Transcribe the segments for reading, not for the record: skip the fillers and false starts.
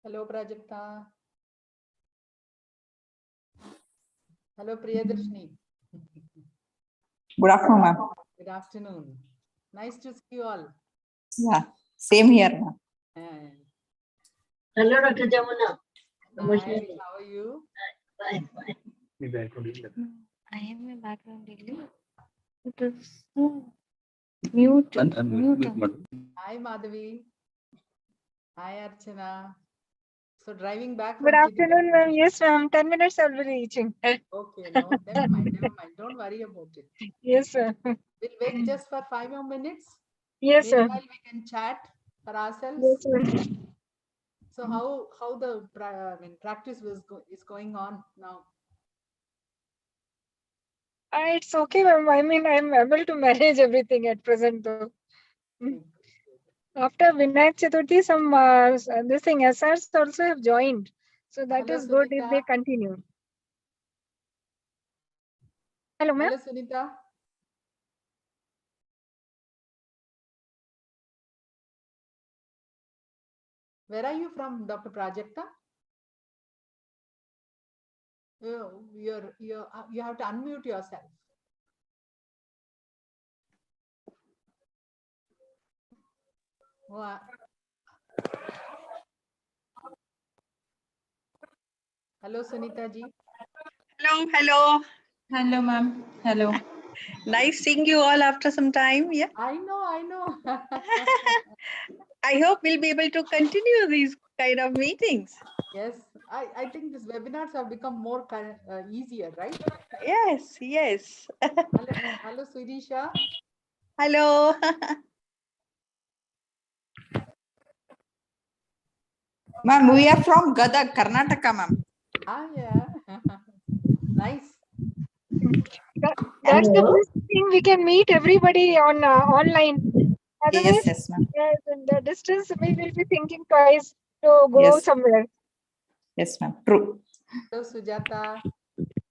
Hello, Prajakta. Hello, Priyadarshini. Good afternoon, ma'am. Good afternoon. Nice to see you all. Yeah, same here, ma'am. Hello, Dr. Jamuna. Hi, how are you? Fine, fine. I am a background degree. It is mute. Hi, Madhavi. Hi, Archana. So driving back from Good afternoon, ma'am. Yes, ma'am. 10 minutes I'll be reaching. Okay, no, never mind. Don't worry about it. Yes, sir. We'll wait just for 5 more minutes. Yes, sir. Meanwhile, we can chat for ourselves. Yes, sir. So how the practice is going on now? It's okay, ma'am. I mean, I'm able to manage everything at present, though. After Vinayak Chaturthi, some this thing SRs also have joined, so that Hello, is good if Sunita. they continue. Hello, ma'am. Hello, Sunita. Where are you from, Dr. Prajakta? You have to unmute yourself. Oh, hello, Sunita ji. Hello. Hello, ma'am. Hello. Nice seeing you all after some time. Yeah. I know. I hope we'll be able to continue these kind of meetings. Yes, I think these webinars have become more easier, right? Yes. Hello, Sudisha. Hello. Ma'am, we are from Gadag, Karnataka, ma'am. Yeah. Nice. That's the best thing. We can meet everybody on online. Otherwise, Yes, ma'am. the distance we will be thinking twice to go somewhere. Yes, ma'am. True. Hello, Sujata.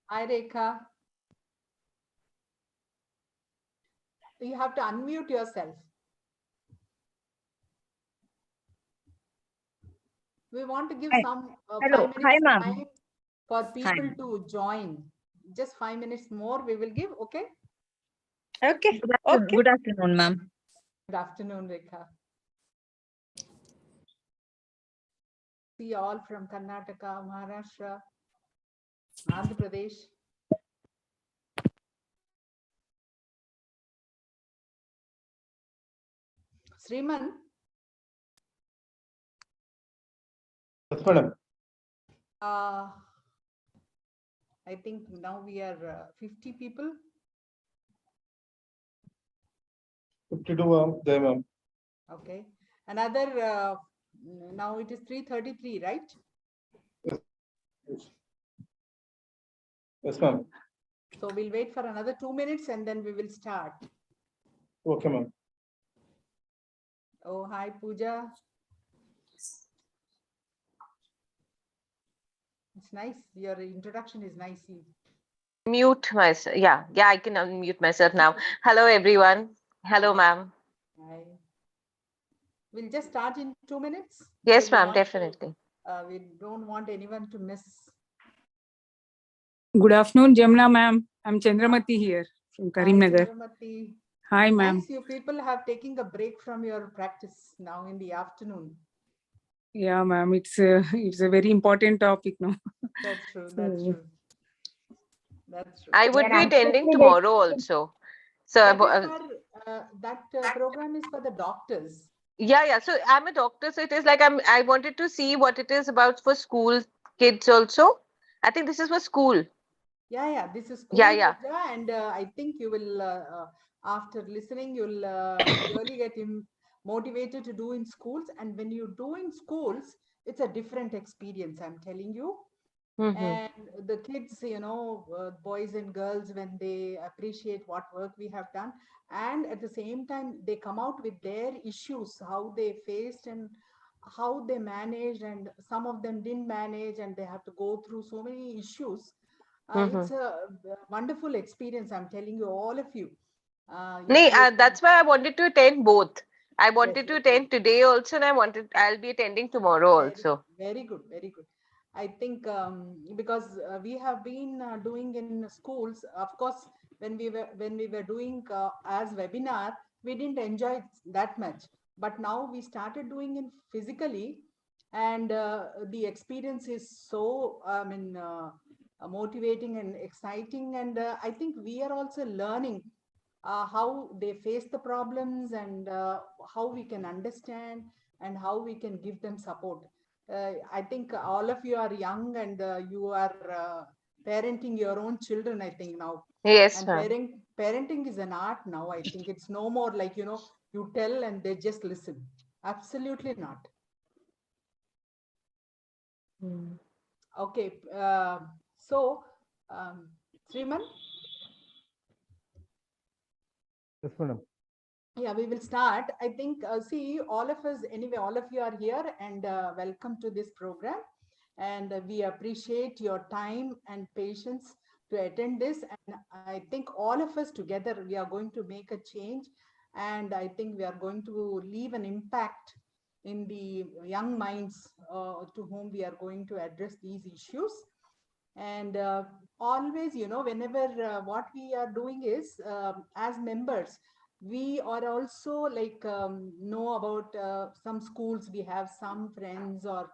Hi, Rekha. You have to unmute yourself. We want to give some 5 minutes time for people to join. Just 5 minutes more we will give, okay? Okay. Good afternoon, ma'am. Good afternoon, Rekha. See all from Karnataka, Maharashtra, Andhra Pradesh. Sriman. Yes, madam. I think now we are 50 people. 52 there, ma'am. Okay. Another, now it is 3:33, right? Yes, ma'am. So we'll wait for another 2 minutes and then we will start. Okay, ma'am. Oh, hi, Pooja. It's nice. Your introduction is nice. Mute myself. Yeah, I can unmute myself now. Hello, everyone. Hello, ma'am. Hi. We'll just start in 2 minutes. Yes, ma'am, definitely. We don't want anyone to miss. Good afternoon, Jamna ma'am. I'm Chandramati here from Karimnagar. Hi, ma'am. Nice, you people have taken a break from your practice now in the afternoon. Yeah, ma'am. It's a very important topic, no? That's true. That's true. That's true. I would be attending tomorrow also. So that program is for the doctors. Yeah. So I'm a doctor, so it is like I wanted to see what it is about for school kids also. I think this is for school. Yeah. This is school. Yeah. And I think you will, after listening, you'll really get motivated to do in schools. And when you do in schools, it's a different experience, I'm telling you. And the kids, boys and girls, when they appreciate what work we have done, and at the same time, they come out with their issues, how they faced and how they managed, and some of them didn't manage, and they have to go through so many issues. It's a wonderful experience, I'm telling you, all of you. That's why I wanted to attend both. I wanted to attend today also, and I'll be attending tomorrow also. Very good, very good. I think because we have been doing in schools, of course, when we were doing as webinar, we didn't enjoy it that much. But now we started doing it physically, and the experience is so motivating and exciting. And I think we are also learning how they face the problems, and how we can understand and how we can give them support. I think all of you are young, and you are parenting your own children, I think now. Yes, And ma'am. parenting is an art now. I think it's no more like, you tell and they just listen. Absolutely not. Okay. So, Sriman, Yes, madam. yeah, we will start. I think, see, all of us, anyway, all of you are here, and welcome to this program. And we appreciate your time and patience to attend this. And I think all of us together, we are going to make a change. And I think we are going to leave an impact in the young minds to whom we are going to address these issues. And always, whenever what we are doing is, as members, we are also like, know about some schools. We have some friends, or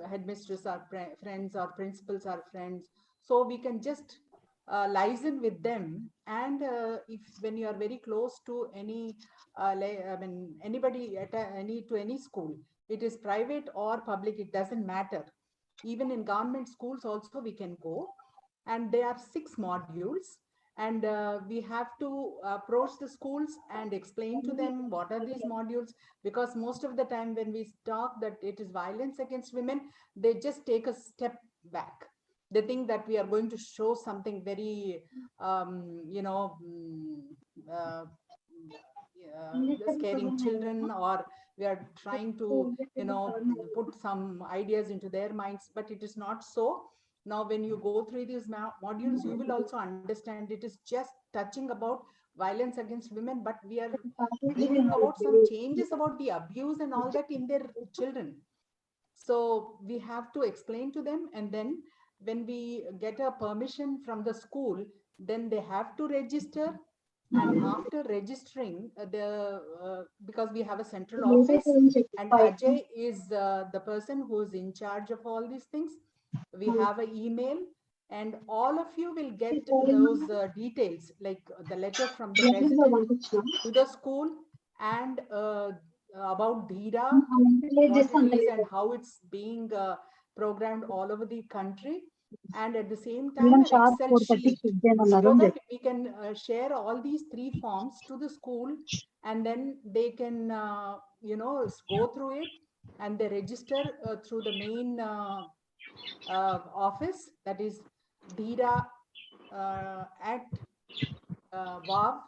headmistress are friends, or principals are friends, so we can just liaison with them. And if when you are very close to any anybody at any school, it is private or public, it doesn't matter. Even in government schools also we can go. And there are 6 modules, and we have to approach the schools and explain to them what are these modules. Because most of the time when we talk that it is violence against women, they just take a step back. They think that we are going to show something very uh, scaring children, or we are trying to put some ideas into their minds, but it is not so. Now when you go through these modules, you will also understand it is just touching about violence against women, but we are bringing about some changes about the abuse and all that in their children. So we have to explain to them, and then when we get a permission from the school, then they have to register. And after registering, because we have a central office, and Ajay is the person who is in charge of all these things. We have an email, and all of you will get those details, like the letter from the president to the school, and about Dheera, what it is and how it's being programmed all over the country. And at the same time, an Excel sheet, so that we can share all these 3 forms to the school, and then they can go through it, and they register through the main office, that is Dheera at vav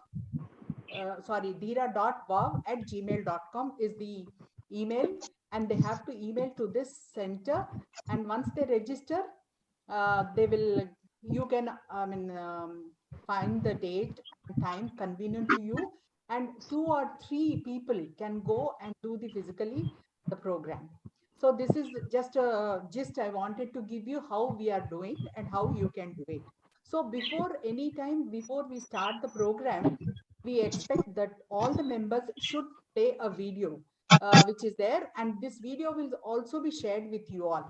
sorry, dheera.vav@gmail.com is the email. And they have to email to this center. And once they register, they will, you can find the date and time convenient to you, and 2 or 3 people can go and do the physically the program. So this is just a gist I wanted to give you, how we are doing and how you can do it. So before any time, before we start the program, we expect that all the members should play a video which is there, and this video will also be shared with you all.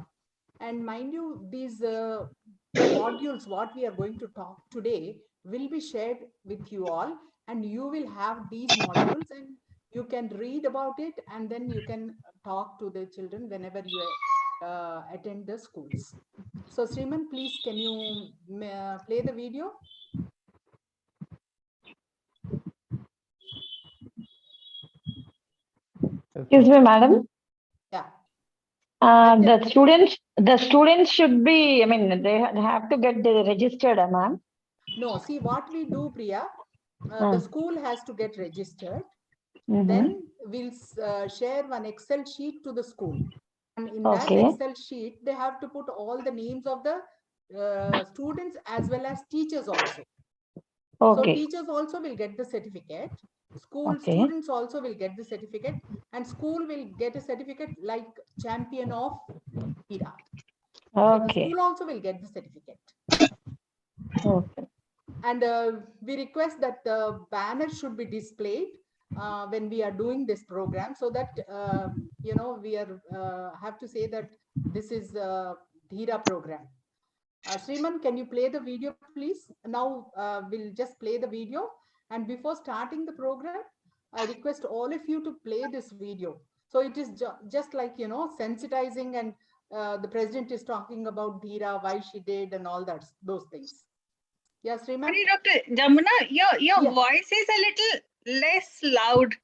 And mind you, these modules what we are going to talk today will be shared with you all, and you will have these modules, and you can read about it, and then you can talk to the children whenever you attend the schools. So Sriman, please, can you play the video? Yes, Excuse madam. me, madam. Yeah. The students should be, I mean, they have to get registered, ma'am. No, see what we do, Priya, the school has to get registered. Then we'll share one Excel sheet to the school. And in that Okay. Excel sheet, they have to put all the names of the students as well as teachers also. So Okay. teachers also will get the certificate. School Okay. students also will get the certificate, and school will get a certificate like champion of Dheera. So the Okay. school also will get the certificate. Okay. And we request that the banner should be displayed when we are doing this program, so that we are have to say that this is Dheera program. Sriman, can you play the video, please? Now we'll just play the video. And before starting the program, I request all of you to play this video. So it is just like, sensitizing, and the president is talking about Dheera, why she did, and all that, those things. Yes, Sriman? Sorry, Dr. Jamuna, your Yes. voice is a little less loud.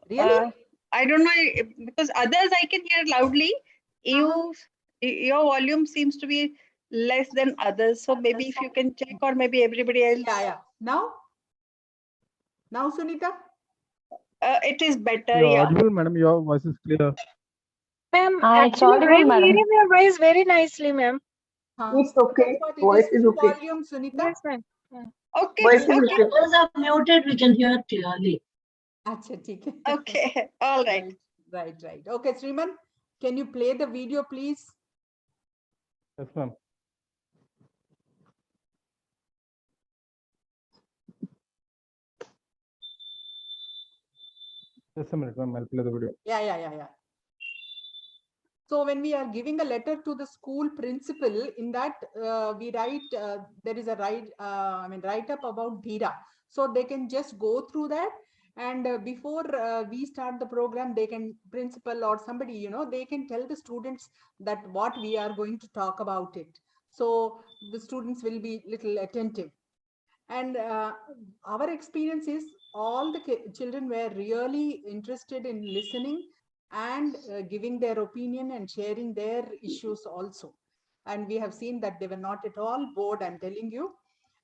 Really? I don't know because others I can hear loudly. Your volume seems to be less than others. So maybe if you can check, or maybe everybody else. Yeah. Now, Sunita? It is better. You're Yeah. audible, madam. Your voice is clear. Ma'am, It's actually, audible, I'm madam. hearing your voice very nicely, ma'am. It's okay. That's what it Voice is full okay. volume, Sunita. Yes, ma'am. Okay. Voice is Okay. okay. Others are muted. We can hear clearly. Acha, theek hai. Okay. All right. Right. Okay, Sriman, can you play the video, please? Yes, ma'am. Just a minute, ma'am. I'll play the video. Yeah. So when we are giving a letter to the school principal, in that we write, there is a write up about Dheera. So they can just go through that, and before we start the program, they can, principal or somebody, they can tell the students that what we are going to talk about it. So the students will be little attentive. And our experience is all the children were really interested in listening and giving their opinion and sharing their issues also. And we have seen that they were not at all bored, I'm telling you.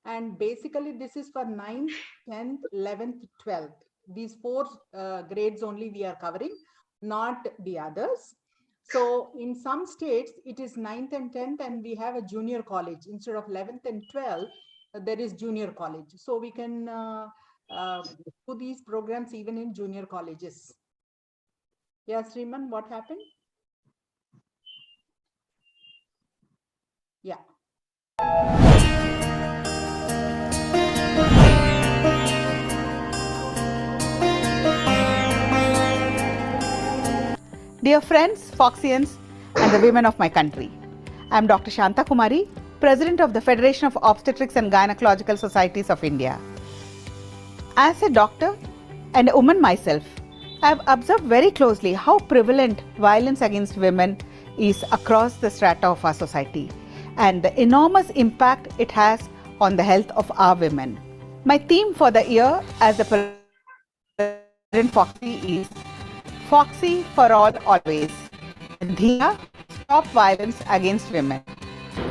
And basically, this is for 9th, 10th, 11th, 12th. These four grades only we are covering, not the others. So in some states, it is 9th and 10th, and we have a junior college. Instead of 11th and 12th, there is junior college. So we can do these programs even in junior colleges. Yes, Sriman, what happened? Yeah. Dear friends, Foxians, and the women of my country, I am Dr. Shanta Kumari, President of the Federation of Obstetrics and Gynecological Societies of India. As a doctor and a woman myself, I have observed very closely how prevalent violence against women is across the strata of our society and the enormous impact it has on the health of our women. My theme for the year as the President Foxy is Foxy for all always. Dheera, stop violence against women.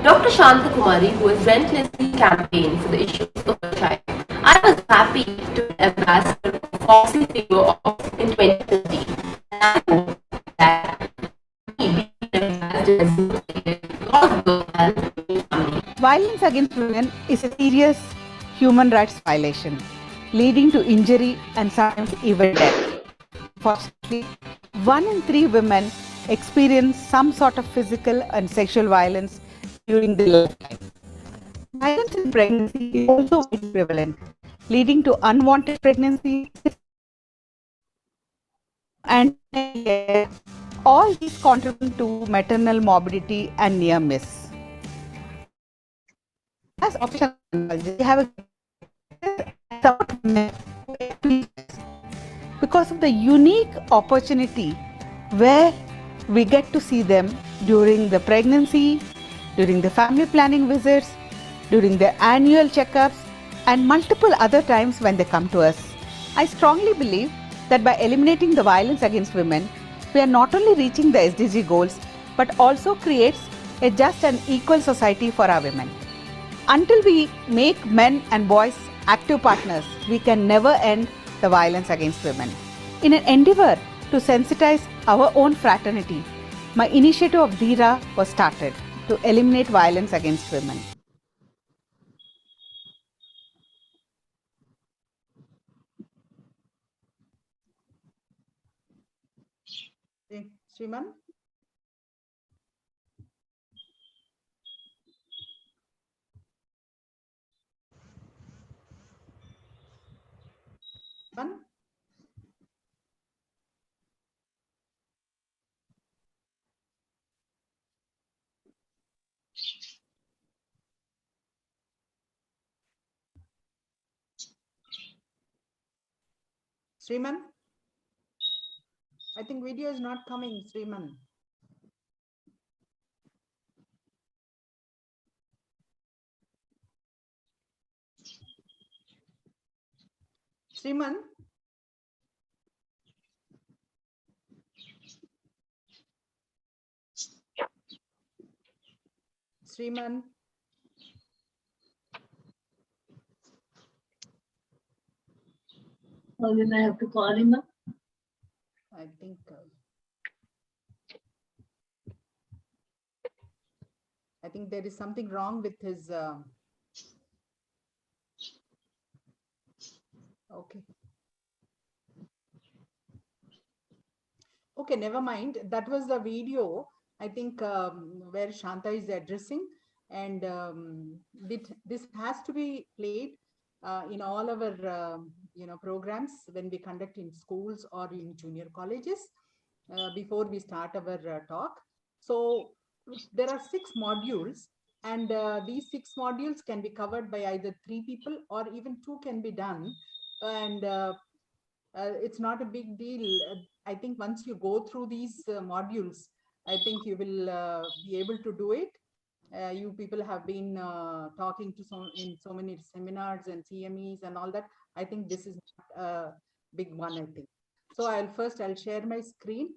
Dr. Shanta Kumari, who has relentlessly campaigned for the issues of her child, I was happy to be ambassador of Foxy Figure of in 2015. And I hope that we be ambassador as Violence against women is a serious human rights violation, leading to injury and sometimes even death. Unfortunately, 1 in 3 women experience some sort of physical and sexual violence during their lifetime. Violence in pregnancy is also very prevalent, leading to unwanted pregnancy and all these contribute to maternal morbidity and near miss. As ophthalmologists, we have because of the unique opportunity where we get to see them during the pregnancy, during the family planning visits, during the annual checkups, and multiple other times when they come to us. I strongly believe that by eliminating the violence against women, we are not only reaching the SDG goals, but also creates a just and equal society for our women. Until we make men and boys active partners, we can never end the violence against women. In an endeavor to sensitize our own fraternity, my initiative of Dheera was started to eliminate violence against women. Sriman? Sriman? Sriman? I think video is not coming, Sriman. Sriman? Sriman? Or then I have to call him up. I think there is something wrong with his okay. Okay, never mind. That was the video, I think, where Shanta is addressing, and this has to be played in all our programs when we conduct in schools or in junior colleges before we start our talk. So there are 6 modules, and these 6 modules can be covered by either 3 people or even 2 can be done, and it's not a big deal. I think once you go through these modules, I think you will be able to do it. You people have been talking to in so many seminars and CMEs and all that. I think this is not a big one, I think. So I'll share my screen.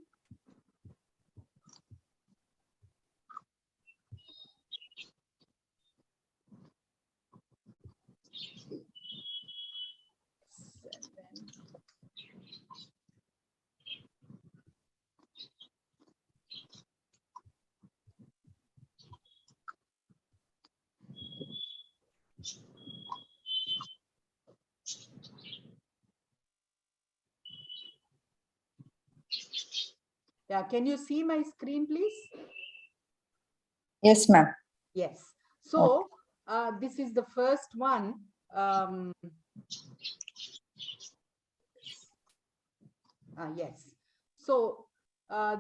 Yeah, can you see my screen, please? Yes, ma'am. Yes. So this is the first one. Yes. So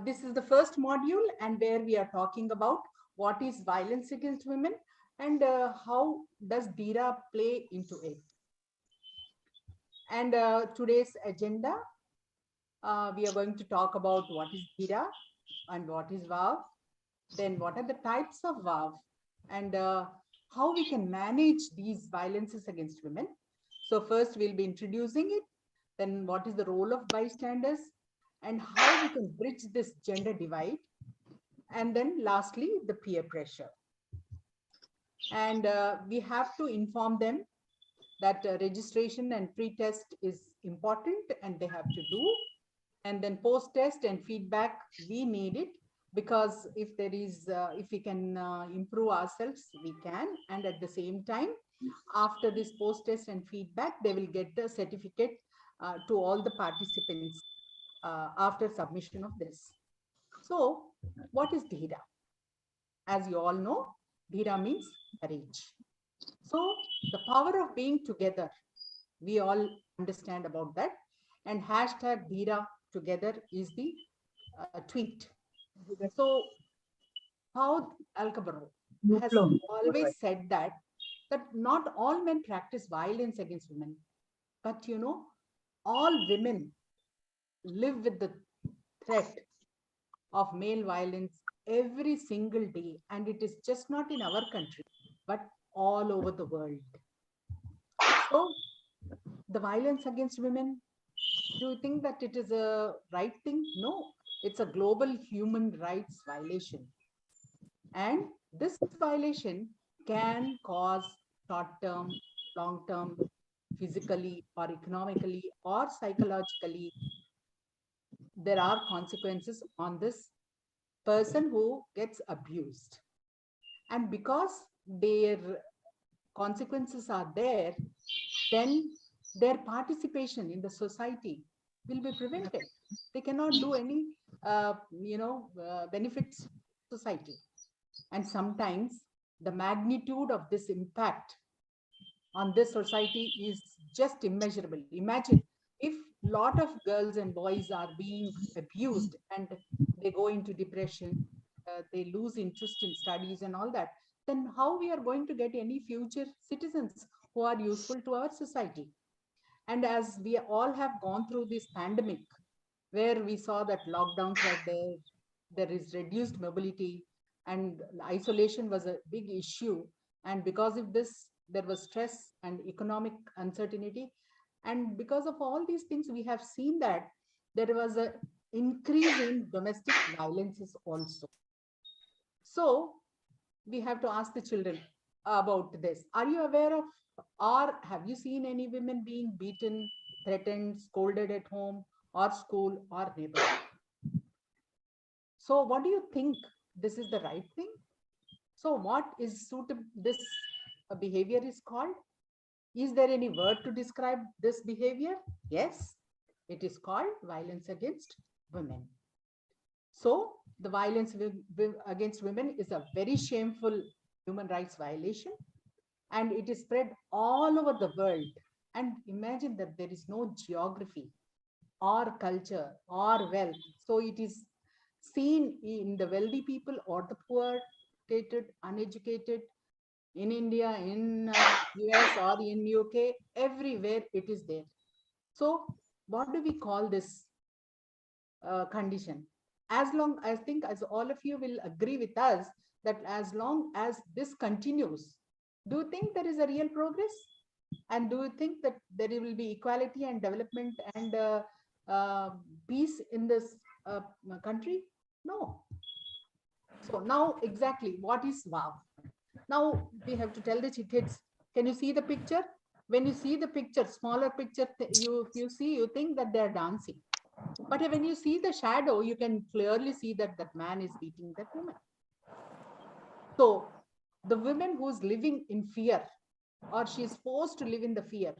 this is the first module, and where we are talking about what is violence against women and how does Dheera play into it. And today's agenda, we are going to talk about what is Dheera and what is VAV, then what are the types of VAV, and how we can manage these violences against women. So first we'll be introducing it, then what is the role of bystanders, and how we can bridge this gender divide, and then lastly, the peer pressure. And we have to inform them that registration and pre-test is important and they have to do. And then post-test and feedback, we need it, because if there is, if we can improve ourselves, we can. And at the same time, after this post-test and feedback, they will get the certificate to all the participants after submission of this. So what is Dheera? As you all know, Dheera means courage. So the power of being together, we all understand about that. And hashtag Dheera together is the tweet. So how Alcabaro has always said that not all men practice violence against women, but all women live with the threat of male violence every single day, and it is just not in our country but all over the world. So the violence against women, do you think that it is a right thing? No, it's a global human rights violation, and this violation can cause short-term, long-term, physically or economically or psychologically. There are consequences on this person who gets abused, and because their consequences are there, then their participation in the society will be prevented. They cannot do any benefits society. And sometimes the magnitude of this impact on this society is just immeasurable. Imagine if lot of girls and boys are being abused and they go into depression, they lose interest in studies and all that, then how we are going to get any future citizens who are useful to our society? And as we all have gone through this pandemic, where we saw that lockdowns were there, there is reduced mobility, and isolation was a big issue. And because of this, there was stress and economic uncertainty. And because of all these things, we have seen that there was an increase in domestic violences also. So we have to ask the children about this. Are you aware of, or have you seen any women being beaten, threatened, scolded at home or school or neighborhood? So what do you think? This is the right thing? So what is suitable? This behavior is called? Is there any word to describe this behavior? Yes, it is called violence against women. So the violence against women is a very shameful human rights violation, and it is spread all over the world. And imagine that there is no geography or culture or wealth. So it is seen in the wealthy people or the poor, educated, uneducated, in India, in US or in UK, everywhere it is there. So what do we call this condition? As long, I think, as all of you will agree with us, that as long as this continues, do you think there is a real progress? And do you think that there will be equality and development and peace in this country? No. So now exactly what is wow? Now we have to tell the kids, can you see the picture? When you see the picture, smaller picture, you see, you think that they're dancing. But when you see the shadow, you can clearly see that that man is beating that woman. So the woman who's living in fear, or she's forced to live in the fear,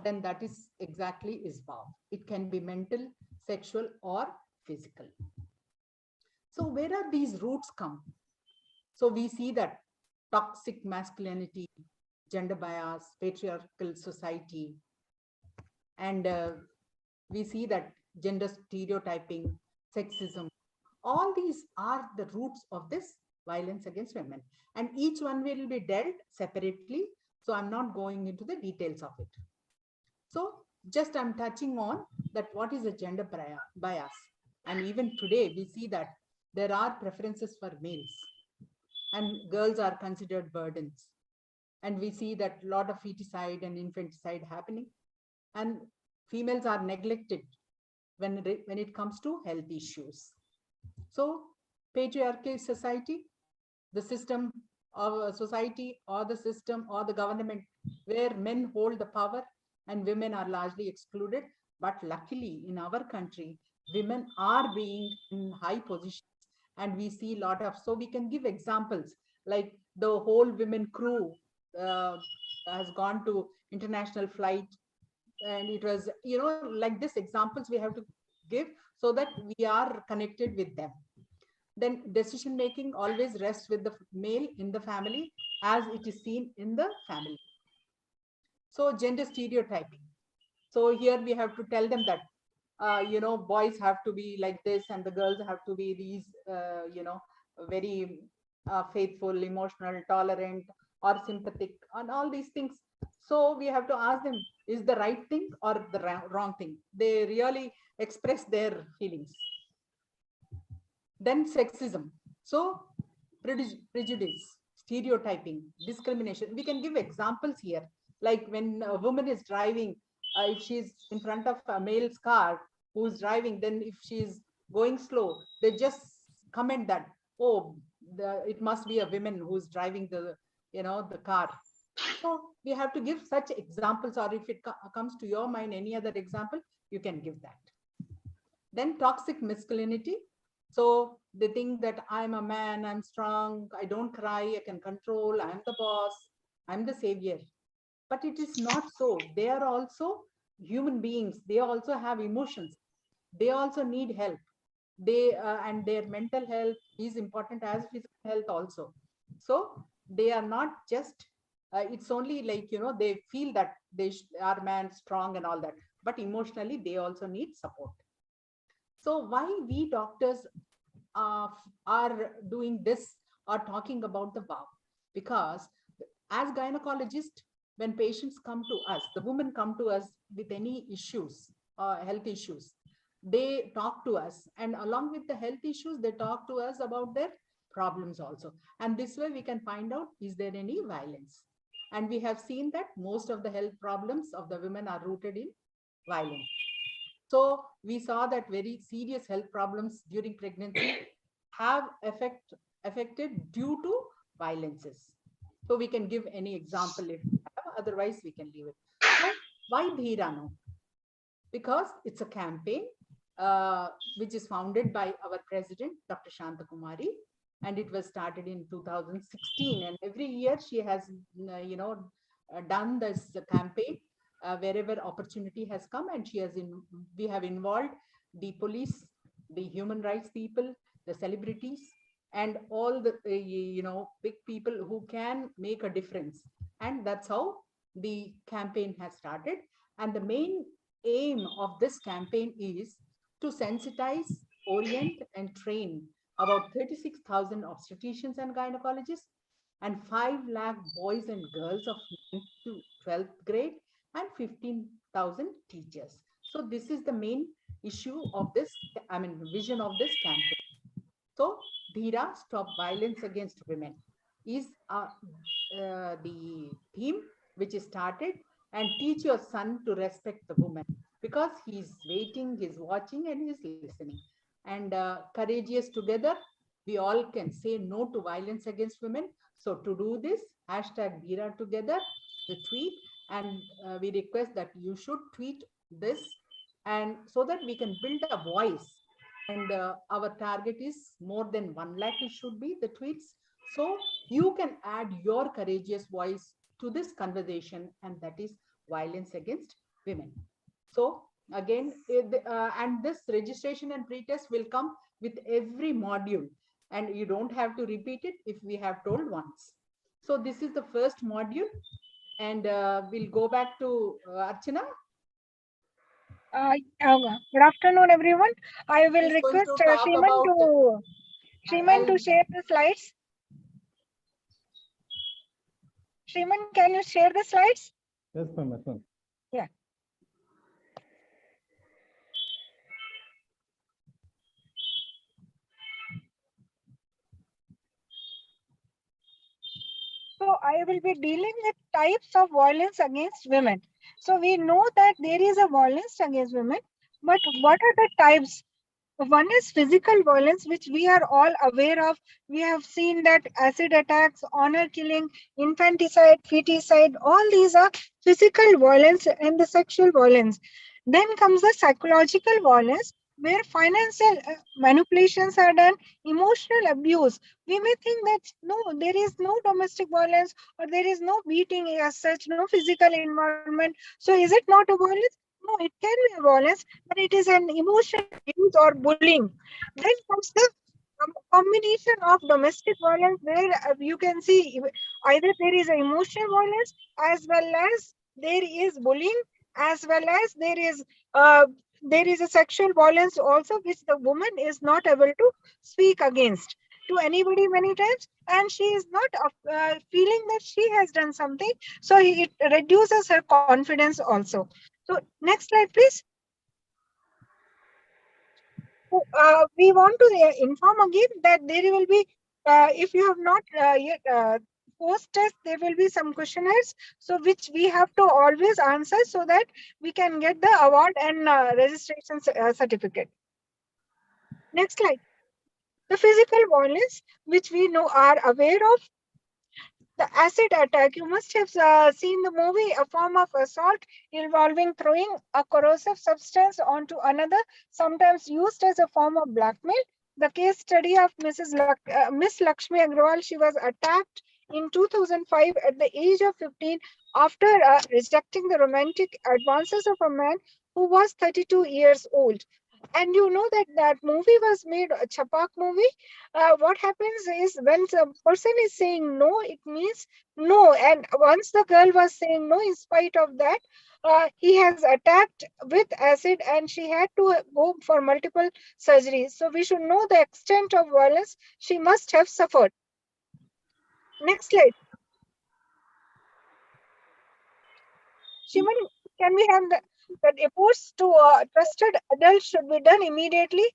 then that is exactly is wow. It can be mental, sexual, or physical. So where are these roots come? So we see that toxic masculinity, gender bias, patriarchal society, and we see that gender stereotyping, sexism, all these are the roots of this violence against women. And each one will be dealt separately. So I'm not going into the details of it. So just I'm touching on that what is a gender bias. And even today we see that there are preferences for males and girls are considered burdens. And we see that a lot of feticide and infanticide happening, and females are neglected when it comes to health issues. So patriarchal society, the system of a society or the system or the government where men hold the power and women are largely excluded. But luckily in our country, women are being in high positions, and we see a lot of, so we can give examples like the whole women crew has gone to international flight, and it was, like this examples we have to give so that we are connected with them. Then decision making always rests with the male in the family, as it is seen in the family. So gender stereotyping. So here we have to tell them that, boys have to be like this and the girls have to be these, very faithful, emotional, tolerant, or sympathetic, and all these things. So we have to ask them, is the right thing or the wrong thing? They really express their feelings. Then sexism. So prejudice, stereotyping, discrimination. We can give examples here. Like when a woman is driving, if she's in front of a male's car who's driving, then if she's going slow, they just comment that, oh, it must be a woman who's driving the car. So we have to give such examples, or if it comes to your mind, any other example, you can give that. Then toxic masculinity. So they think that I'm a man, I'm strong, I don't cry, I can control, I'm the boss, I'm the savior. But it is not so. They are also human beings. They also have emotions. They also need help. they and their mental health is important as physical health also. So they are not just it's only like, you know, they feel that they are man strong and all that, but emotionally they also need support. So why we doctors are doing this or talking about the wow? Because as gynecologists, when patients come to us, the women come to us with any issues, health issues, they talk to us, and along with the health issues, they talk to us about their problems also. And this way we can find out, is there any violence? And we have seen that most of the health problems of the women are rooted in violence. So we saw that very serious health problems during pregnancy have affected due to violences. So we can give any example if we have, otherwise we can leave it. So why Dheera now? Because it's a campaign which is founded by our president, Dr. Shanta Kumari, and it was started in 2016. And every year she has, done this campaign wherever opportunity has come, and we have involved the police, the human rights people, the celebrities, and all the big people who can make a difference. And that's how the campaign has started. And the main aim of this campaign is to sensitize, orient, and train about 36,000 obstetricians and gynecologists and 5 lakh boys and girls of 9th to 12th grade and 15,000 teachers. So this is the main issue of this, vision of this campaign. So Dheera, Stop Violence Against Women is the theme which is started, and teach your son to respect the woman, because he's waiting, he's watching, and he's listening. And courageous together, we all can say no to violence against women. So to do this, hashtag Dheera together, the tweet, and we request that you should tweet this, and so that we can build a voice. And our target is more than 1 lakh, it should be the tweets. So you can add your courageous voice to this conversation, and that is violence against women. So again, and this registration and pretest will come with every module, and you don't have to repeat it if we have told once. So this is the first module, and we'll go back to Archana. Good afternoon, everyone. I will He's going request to talk Shriman to share the slides. Shriman, can you share the slides? Yes, ma'am. Yes, ma'am. Yeah. So I will be dealing with types of violence against women. So we know that there is a violence against women, but what are the types? One is physical violence, which we are all aware of. We have seen that acid attacks, honor killing, infanticide, feticide, all these are physical violence and the sexual violence. Then comes the psychological violence, where financial manipulations are done, emotional abuse. We may think that no, there is no domestic violence or there is no beating as such, no physical environment. So is it not a violence? No, it can be a violence, but it is an emotional abuse or bullying. Then comes the combination of domestic violence, where you can see either there is an emotional violence, as well as there is bullying, as well as there is a sexual violence also, which the woman is not able to speak against to anybody many times, and she is not feeling that she has done something, so it reduces her confidence also. So next slide, please. We want to inform again that there will be, if you have not yet post test, there will be some questionnaires, so which we have to always answer so that we can get the award and registration certificate. Next slide. The physical violence, which we know are aware of. The acid attack, you must have seen the movie, a form of assault involving throwing a corrosive substance onto another, sometimes used as a form of blackmail. The case study of Miss Lakshmi Agrawal, she was attacked in 2005 at the age of 15 after rejecting the romantic advances of a man who was 32 years old. And you know that that movie was made, a Chapak movie. What happens is when the person is saying no, it means no. And once the girl was saying no, in spite of that, he has attacked with acid, and she had to go for multiple surgeries. So we should know the extent of violence she must have suffered. Next slide. Shivan, can we have the reports to trusted adults should be done immediately?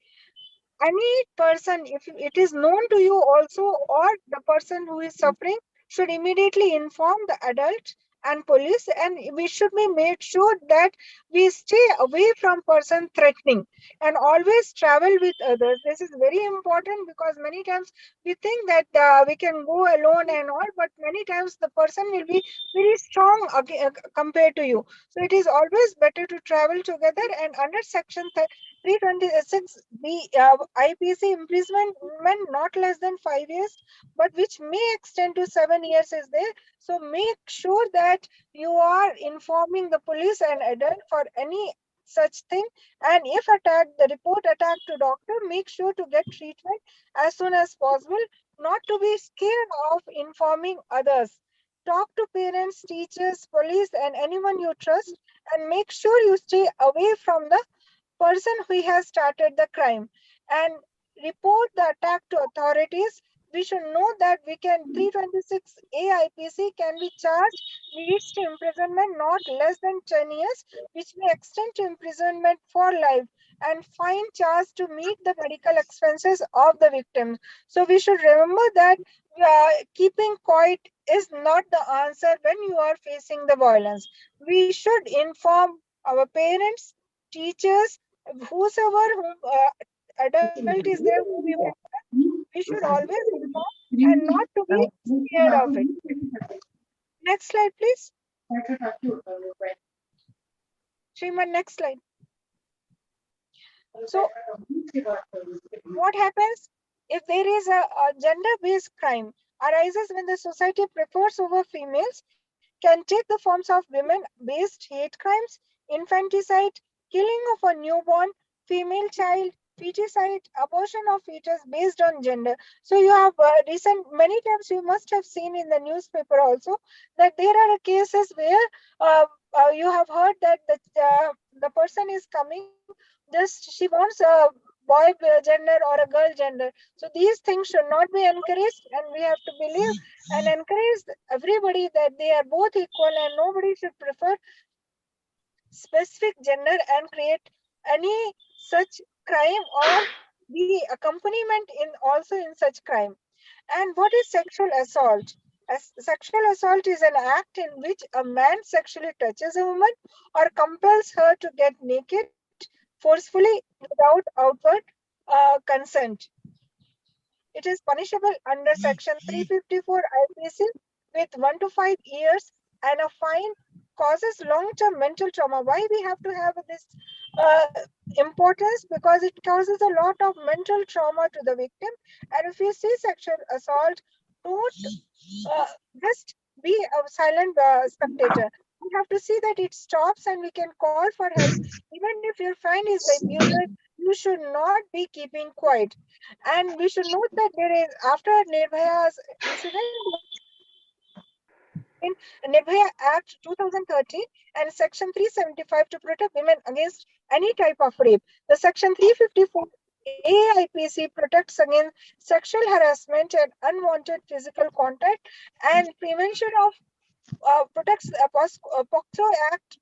Any person, if it is known to you also, or the person who is suffering, should immediately inform the adult and police, and we should be made sure that we stay away from person threatening and always travel with others. This is very important because many times we think that we can go alone and all, but many times the person will be very strong compared to you. So it is always better to travel together. And under section 326 B IPC, imprisonment not less than 5 years, but which may extend to 7 years is there. So make sure that you are informing the police and adult for any such thing. And if attacked, the report attack to doctor, make sure to get treatment as soon as possible, not to be scared of informing others. Talk to parents, teachers, police, and anyone you trust, and make sure you stay away from the person who has started the crime, and report the attack to authorities. We should know that we can 326 AIPC can be charged, leads to imprisonment not less than 10 years, which may extend to imprisonment for life, and fine charged to meet the medical expenses of the victim. So we should remember that keeping quiet is not the answer when you are facing the violence. We should inform our parents, teachers, whosoever whom adult is there whom you can trust. We should always inform and not to be scared of it. Next slide, please. Shriman, next slide. So what happens if there is a gender-based crime arises when the society prefers over females, can take the forms of women-based hate crimes, infanticide, killing of a newborn, female child, feticide, abortion of fetus based on gender. So you have many times you must have seen in the newspaper also that there are cases where you have heard that the person is coming, just she wants a boy gender or a girl gender. So these things should not be encouraged, and we have to believe and encourage everybody that they are both equal, and nobody should prefer specific gender and create any such crime or the accompaniment in also in such crime. And what is sexual assault? Sexual assault is an act in which a man sexually touches a woman or compels her to get naked forcefully without outward consent. It is punishable under section 354 IPC with 1 to 5 years and a fine, causes long-term mental trauma. Why we have to have this importance? Because it causes a lot of mental trauma to the victim. And if you see sexual assault, don't just be a silent spectator. We have to see that it stops and we can call for help. Even if your friend is the abuser, you should not be keeping quiet. And we should note that there is, after Nirbhaya's incident, in Nirbhaya Act 2013 and Section 375 to protect women against any type of rape. The Section 354 AIPC protects against sexual harassment and unwanted physical contact, and prevention of protects POCSO Act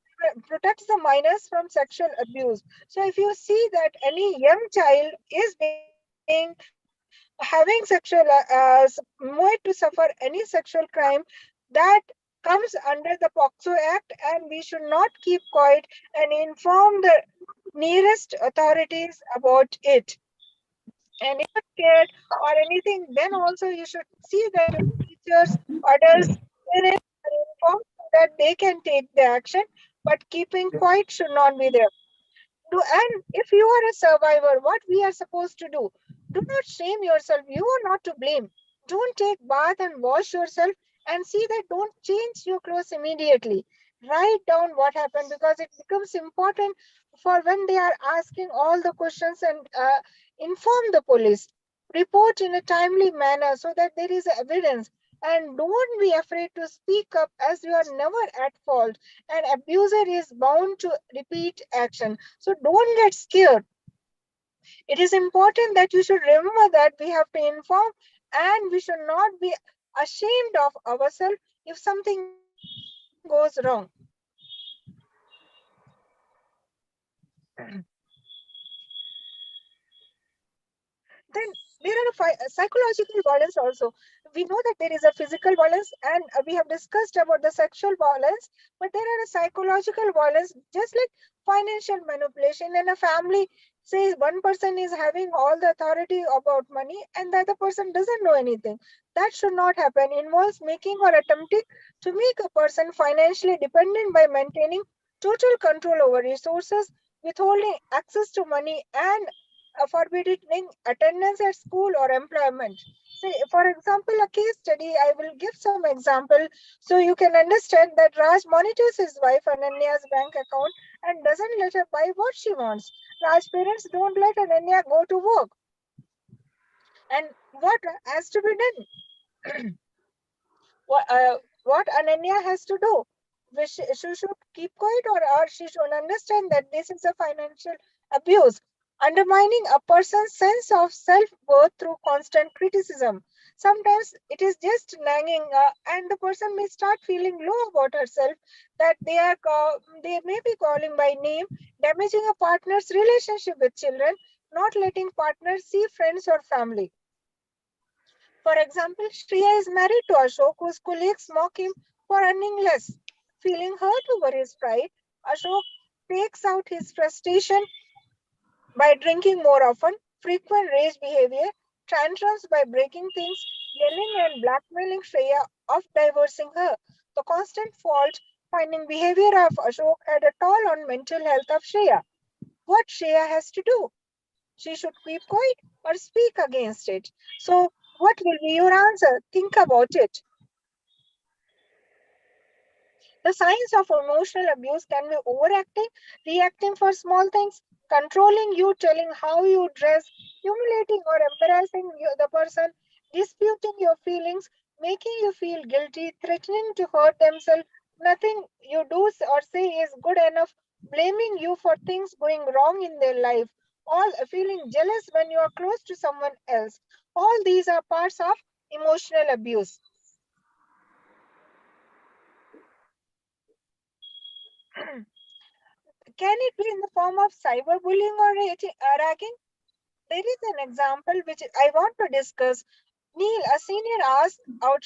protects the minors from sexual abuse. So if you see that any young child is being having sexual made to suffer any sexual crime, that comes under the POCSO Act, and we should not keep quiet and inform the nearest authorities about it. And if you're scared or anything, then also you should see that your teachers, adults, parents are informed so that they can take the action, but keeping quiet should not be there. And if you are a survivor, what we are supposed to do? Do not shame yourself. You are not to blame. Don't take bath and wash yourself, and see that don't change your clothes immediately. write down what happened, because it becomes important for when they are asking all the questions, and inform the police. Report in a timely manner so that there is evidence, and don't be afraid to speak up, as you are never at fault. An abuser is bound to repeat action, so don't get scared. It is important that you should remember that we have to inform, and we should not be ashamed of ourselves if something goes wrong. Then there are psychological violence also. We know that there is a physical violence, and we have discussed about the sexual violence, but there are a psychological violence, just like financial manipulation. In a family, say one person is having all the authority about money and the other person doesn't know anything. That should not happen. Involves making or attempting to make a person financially dependent by maintaining total control over resources, withholding access to money, and forbidding attendance at school or employment. Say, for example, a case study, I will give some example so you can understand that Raj monitors his wife Ananya's bank account and doesn't let her buy what she wants. Raj's parents don't let Ananya go to work. And what has to be done? What Ananya has to do? She should keep quiet, or she should understand that this is a financial abuse, undermining a person's sense of self-worth through constant criticism. Sometimes it is just nagging, and the person may start feeling low about herself, that they may be calling by name, damaging a partner's relationship with children, not letting partners see friends or family. For example, Shreya is married to Ashok, whose colleagues mock him for earning less. Feeling hurt over his pride, Ashok takes out his frustration by drinking more often, frequent rage behavior, tantrums by breaking things, yelling and blackmailing Shreya of divorcing her. The constant fault finding behavior of Ashok had a toll on mental health of Shreya. What Shreya has to do? She should keep quiet or speak against it. So, what will be your answer? Think about it. The signs of emotional abuse can be overacting, reacting for small things, controlling you, telling how you dress, humiliating or embarrassing the person, disputing your feelings, making you feel guilty, threatening to hurt themselves. Nothing you do or say is good enough, blaming you for things going wrong in their life, all feeling jealous when you are close to someone else. All these are parts of emotional abuse. Can it be in the form of cyberbullying or ragging? There is an example which I want to discuss. Neil, a senior, asks out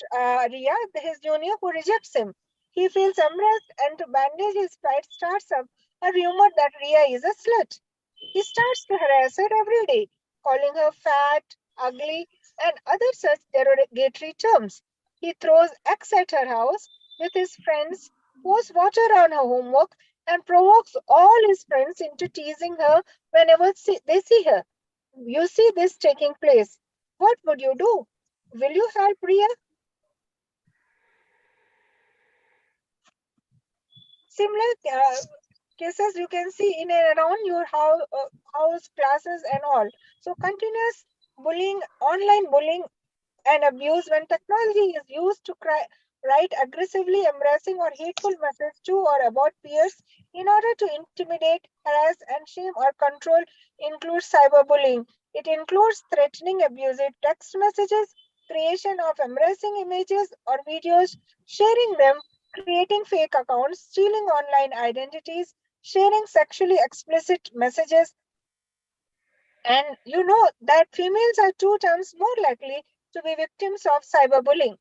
Ria, his junior, who rejects him. He feels embarrassed, and to bandage his pride, starts up a rumor that Ria is a slut. He starts to harass her every day, calling her fat, ugly, and other such derogatory terms. He throws eggs at her house with his friends, pours water on her homework, and provokes all his friends into teasing her whenever they see her. You see this taking place. What would you do? Will you help Ria? Similar cases you can see in and around your house, classes, and all. So, continuous bullying, online bullying, and abuse when technology is used to write aggressively embarrassing or hateful messages to or about peers in order to intimidate, harass, and shame or control includes cyberbullying. It includes threatening abusive text messages, creation of embarrassing images or videos, sharing them, creating fake accounts, stealing online identities, sharing sexually explicit messages, and you know that females are 2 times more likely to be victims of cyberbullying.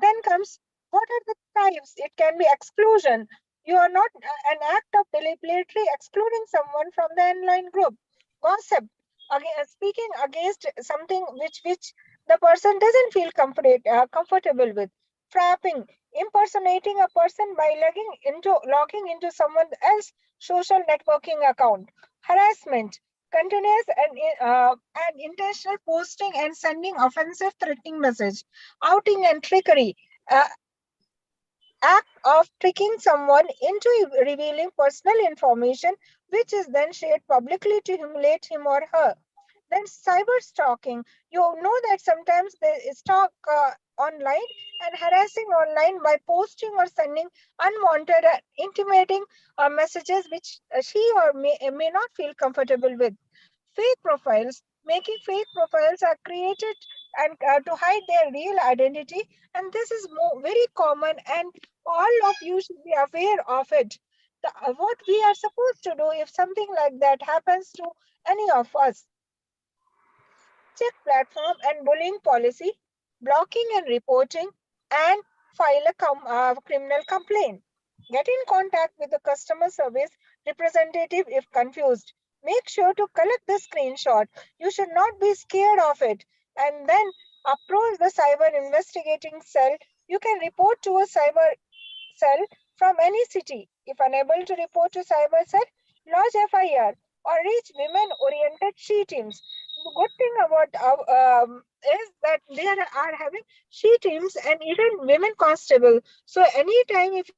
Then comes, what are the types? It can be exclusion. You are not an act of deliberately excluding someone from the online group. Gossip, again, speaking against something which the person doesn't feel comfortable with. Trapping, impersonating a person by logging into someone else's social networking account. Harassment, continuous and intentional posting and sending offensive threatening message, outing and trickery, act of tricking someone into revealing personal information which is then shared publicly to humiliate him or her. Then cyber stalking. You know that sometimes they stalk online and harassing online by posting or sending unwanted and intimating messages which she or may not feel comfortable with. Fake profiles. Making fake profiles are created and to hide their real identity, and this is very common, and all of you should be aware of it. What we are supposed to do if something like that happens to any of us. Check platform and bullying policy, blocking and reporting, and file a criminal complaint. Get in contact with the customer service representative if confused. Make sure to collect the screenshot. You should not be scared of it. And then approach the cyber investigating cell. You can report to a cyber cell from any city. If unable to report to cyber cell, lodge FIR or reach women-oriented she teams. The good thing about is that they are having she teams and even women constable. So anytime if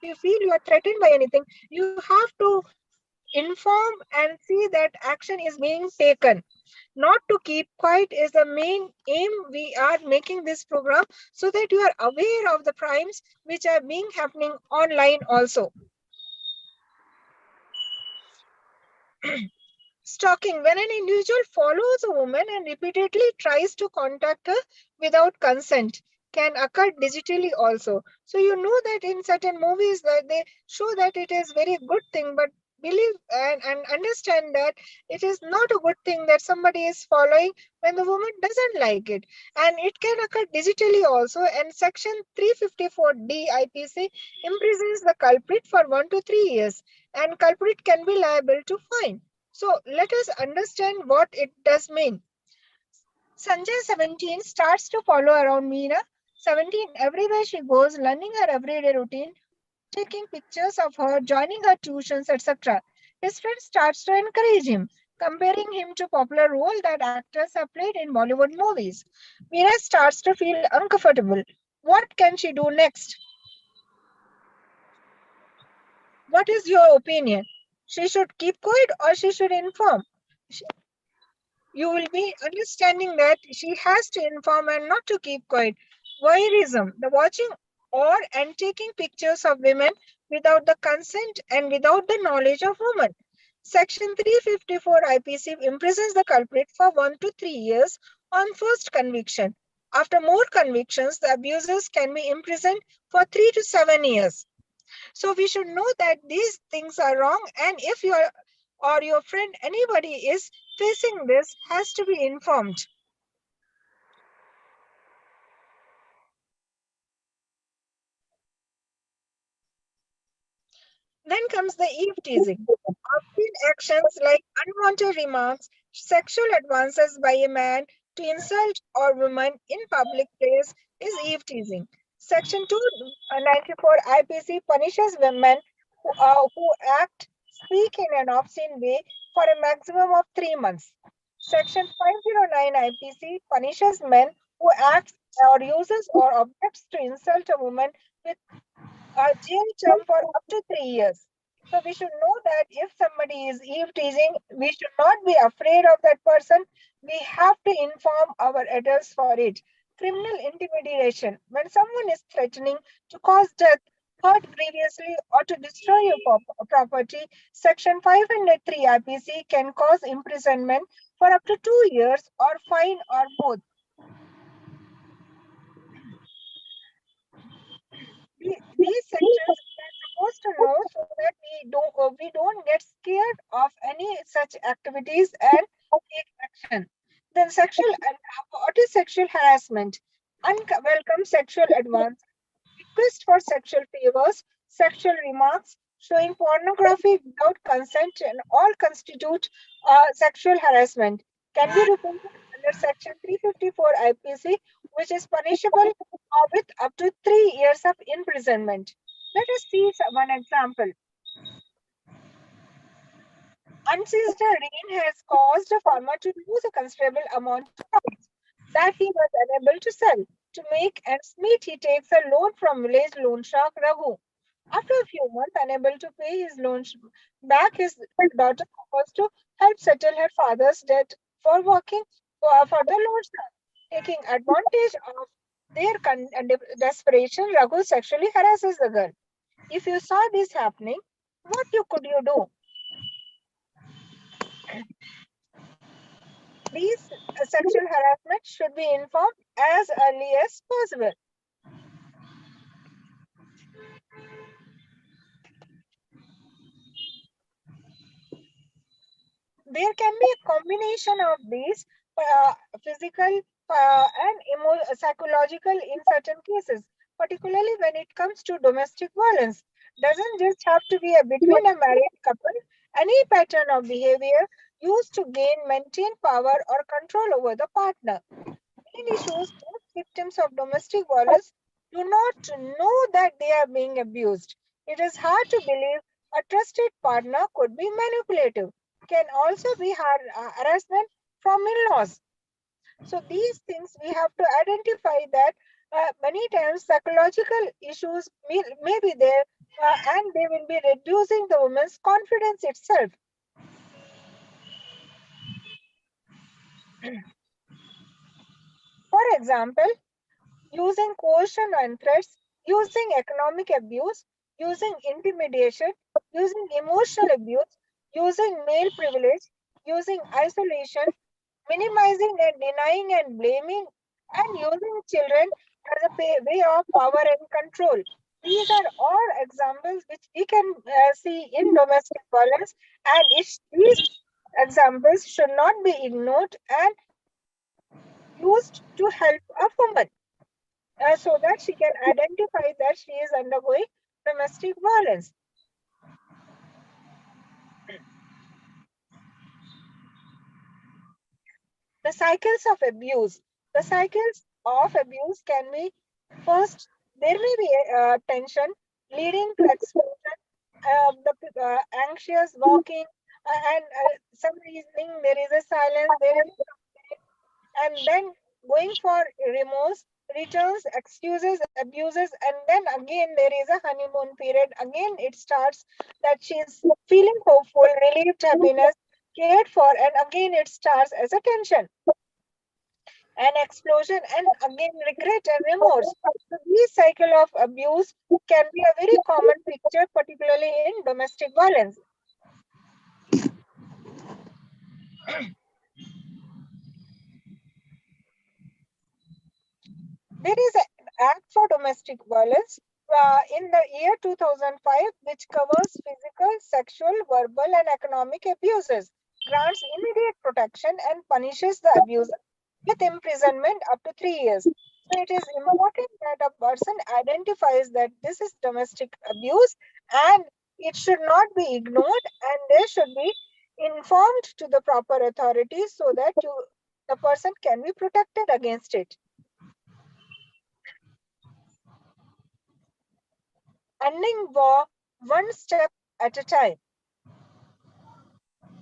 you feel you are threatened by anything, you have to inform and see that action is being taken. Not to keep quiet is the main aim. We are making this program so that you are aware of the crimes which are being happening online also. Stalking. When an individual follows a woman and repeatedly tries to contact her without consent can occur digitally also. So you know that in certain movies that they show that it is very good thing, but believe and understand that it is not a good thing that somebody is following when the woman doesn't like it. And it can occur digitally also, and section 354D IPC imprisons the culprit for 1 to 3 years, and culprit can be liable to fine. So let us understand what it does mean. Sanjay 17 starts to follow around Meena 17 everywhere she goes, learning her everyday routine, taking pictures of her, joining her tuitions, etc. His friend starts to encourage him, comparing him to popular role that actors have played in Bollywood movies. Meena starts to feel uncomfortable. What can she do next? What is your opinion? She should keep quiet or she should inform? You will be understanding that she has to inform and not to keep quiet. Voyeurism, the watching or and taking pictures of women without the consent and without the knowledge of women. Section 354 IPC imprisons the culprit for 1 to 3 years on first conviction. After more convictions, the abusers can be imprisoned for 3 to 7 years. So we should know that these things are wrong, and if you are or your friend, anybody is facing this, has to be informed. Then comes the eve teasing. Obscene actions like unwanted remarks, sexual advances by a man to insult or woman in public place is eve teasing. Section 294 IPC punishes women who act, speak in an obscene way for a maximum of 3 months. Section 509 IPC punishes men who acts or uses or objects to insult a woman with a jail term for up to 3 years. So we should know that if somebody is eve teasing, we should not be afraid of that person. We have to inform our adults for it. Criminal intimidation. When someone is threatening to cause death, hurt grievously, or to destroy your property, Section 503 IPC can cause imprisonment for up to 2 years or fine or both. These sections we are supposed to know so that we don't get scared of any such activities and take action. Then what is sexual harassment? Unwelcome sexual advance, request for sexual favors, sexual remarks, showing pornography without consent, and all constitute sexual harassment. Can be reported under Section 354 IPC, which is punishable with up to 3 years of imprisonment. Let us see one example. Unseasonal rain has caused a farmer to lose a considerable amount of crops that he was unable to sell. To make ends meet, he takes a loan from village loan shark Raghu. After a few months, unable to pay his loan back, his daughter offers to help settle her father's debt for working for the loan shark. Taking advantage of their desperation, Raghu sexually harasses the girl. If you saw this happening, what could you do? These sexual harassment should be informed as early as possible. There can be a combination of these physical and psychological in certain cases, particularly when it comes to domestic violence. Doesn't just have to be between a married couple. Any pattern of behavior used to maintain power or control over the partner. Many issues, most victims of domestic violence do not know that they are being abused. It is hard to believe a trusted partner could be manipulative. Can also be harassment from in-laws. So these things we have to identify that many times psychological issues may be there and they will be reducing the woman's confidence itself. For example, using coercion and threats, using economic abuse, using intimidation, using emotional abuse, using male privilege, using isolation, minimizing and denying and blaming, and using children as a way of power and control. These are all examples which we can see in domestic violence, and these examples should not be ignored and used to help a woman. So that she can identify that she is undergoing domestic violence. The cycles of abuse. The cycles of abuse can be first, there may be tension leading to explosion, anxious walking, and some reasoning, there is a silence, there is, and then going for remorse, returns, excuses, abuses, and then again there is a honeymoon period. Again it starts that she is feeling hopeful, relieved, happiness, cared for, and again it starts as a tension, an explosion, and again regret and remorse. So this cycle of abuse can be a very common picture, particularly in domestic violence. There is an Act for Domestic Violence in the year 2005, which covers physical, sexual, verbal, and economic abuses, grants immediate protection, and punishes the abuser with imprisonment up to 3 years. So it is important that a person identifies that this is domestic abuse and it should not be ignored, and they should be informed to the proper authorities so that the person can be protected against it. Ending war one step at a time.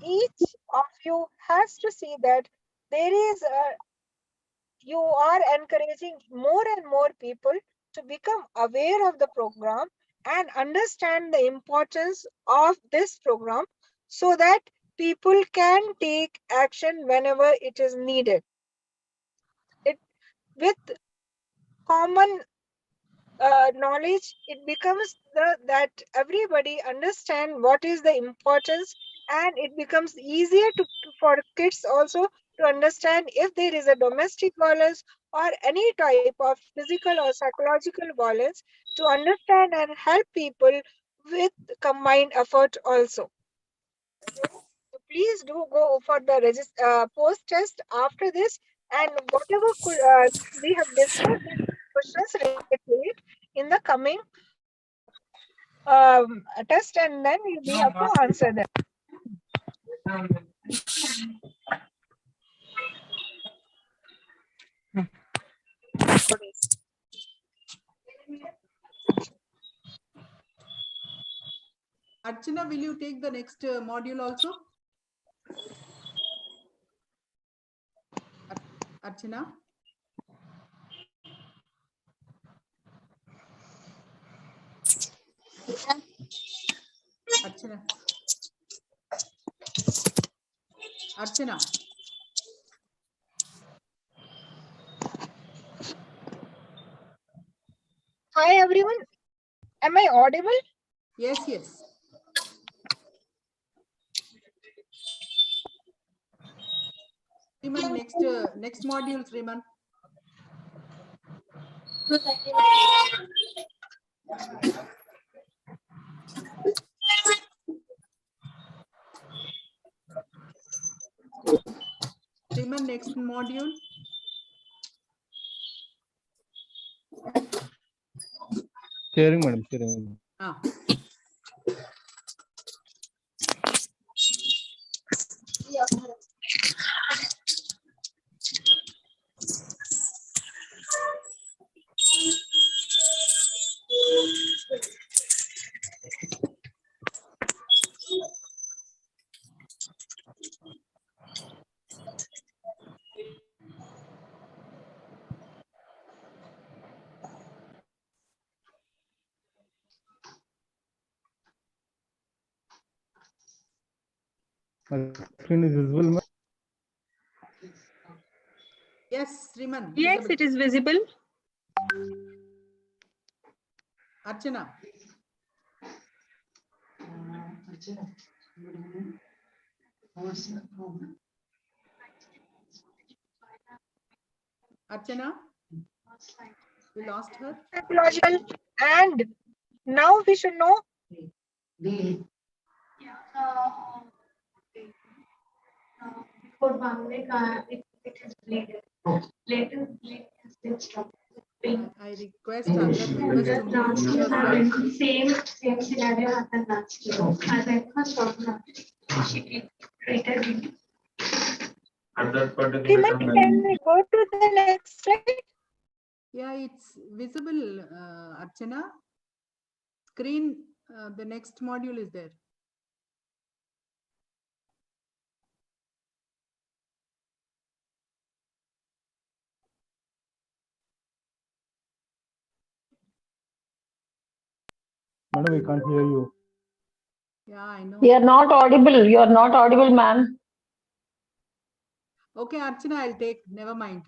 Each of you has to see that you are encouraging more and more people to become aware of the program and understand the importance of this program so that people can take action whenever it is needed. With common knowledge, it becomes that everybody understand what is the importance, and it becomes easier for kids also to understand if there is a domestic violence or any type of physical or psychological violence, to understand and help people with combined effort also. So please do go for the post test after this, and whatever we have discussed, questions related in the coming test, and then we have to answer them. Archana, will you take the next module also? Archana. Archana. Archana. Hi everyone. Am I audible? Yes, yes. Sriman, next module, Sriman. Sriman, next module. Sharing, madam, sharing. Ah. My screen is visible, ma'am. Yes, Sriman. Yes, visible. it is visible. Archana. Archana. We lost her. Psychological, and now we should know. Before 1 week, it is bleeding. Later, bleeding has been stopped. I request other members to mute Last year, yourself. same scenario happened last year. I went for stop. She treated me. Sriman, can we go to the next slide? Yeah, it's visible, Archana. Screen, the next module is there. Madam, we can't hear you. Yeah, I know. You're not audible. You're not audible, ma'am. Okay, Archana, I'll take, never mind.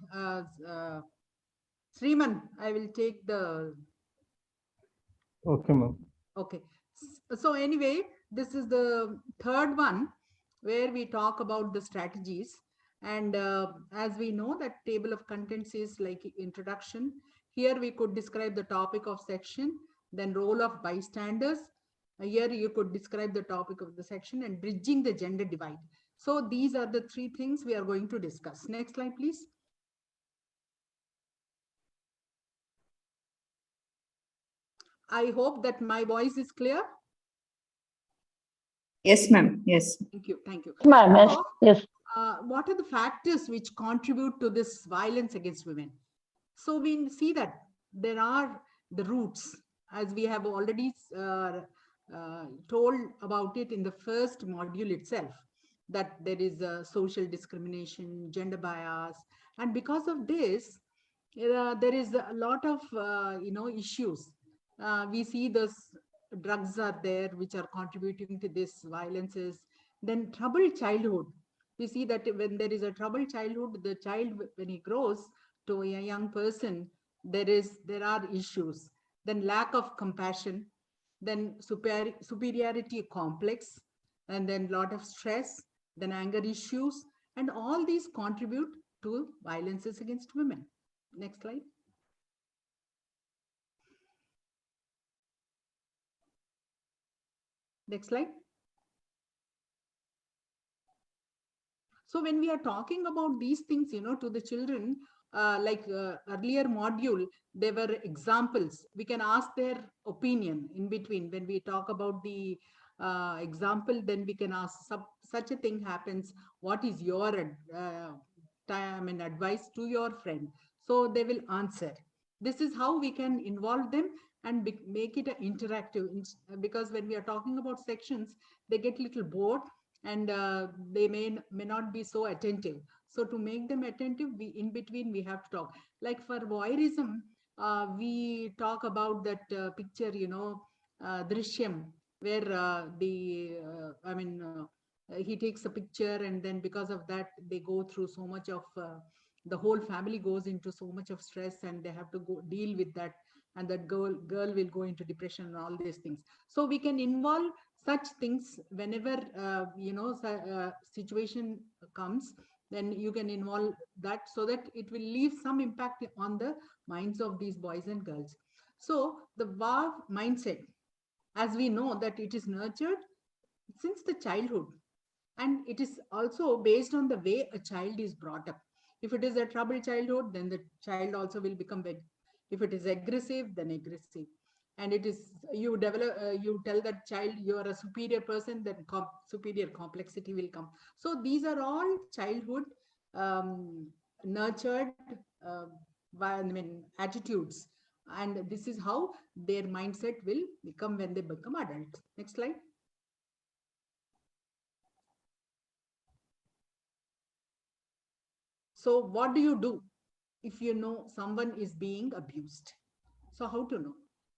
Sriman, I will take the. Okay, ma'am. Okay. So anyway, this is the third one where we talk about the strategies. And as we know that table of contents is like introduction. Here we could describe the topic of section, then role of bystanders. Here you could describe the topic of the section and bridging the gender divide. So these are the three things we are going to discuss. Next slide, please. I hope that my voice is clear. Yes, ma'am. Yes. Thank you. Thank you. Ma'am, yes. So, Yes. what are the factors which contribute to this violence against women? So we see that there are the roots, as we have already told about it in the first module itself, that there is social discrimination, gender bias, and because of this, there is a lot of issues. We see those drugs are there which are contributing to this violences. Then troubled childhood. We see that when there is a troubled childhood, the child when he grows to a young person, there are issues. Then lack of compassion, then superiority complex, and then lot of stress, then anger issues, and all these contribute to violences against women. Next slide. Next slide. So when we are talking about these things, to the children, earlier module, there were examples. We can ask their opinion in between. When we talk about the example, then we can ask such a thing happens. What is your advice to your friend? So they will answer. This is how we can involve them and make it interactive. Because when we are talking about sections, they get little bored and they may not be so attentive. So to make them attentive, we in between we have to talk. Like for voyeurism, we talk about that picture, Drishyam, where he takes a picture, and then because of that, they go through so much of the whole family goes into so much of stress, and they have to go deal with that, and that girl will go into depression and all these things. So we can involve such things whenever situation comes. Then you can involve that so that it will leave some impact on the minds of these boys and girls. So the VAV mindset, as we know that it is nurtured since the childhood, and it is also based on the way a child is brought up. If it is a troubled childhood, then the child also will become big. If it is aggressive, then aggressive. And it is you tell that child you are a superior person, then superior complexity will come. So these are all childhood nurtured attitudes, and this is how their mindset will become when they become adults. Next slide. So what do you do if you know someone is being abused? So how to know?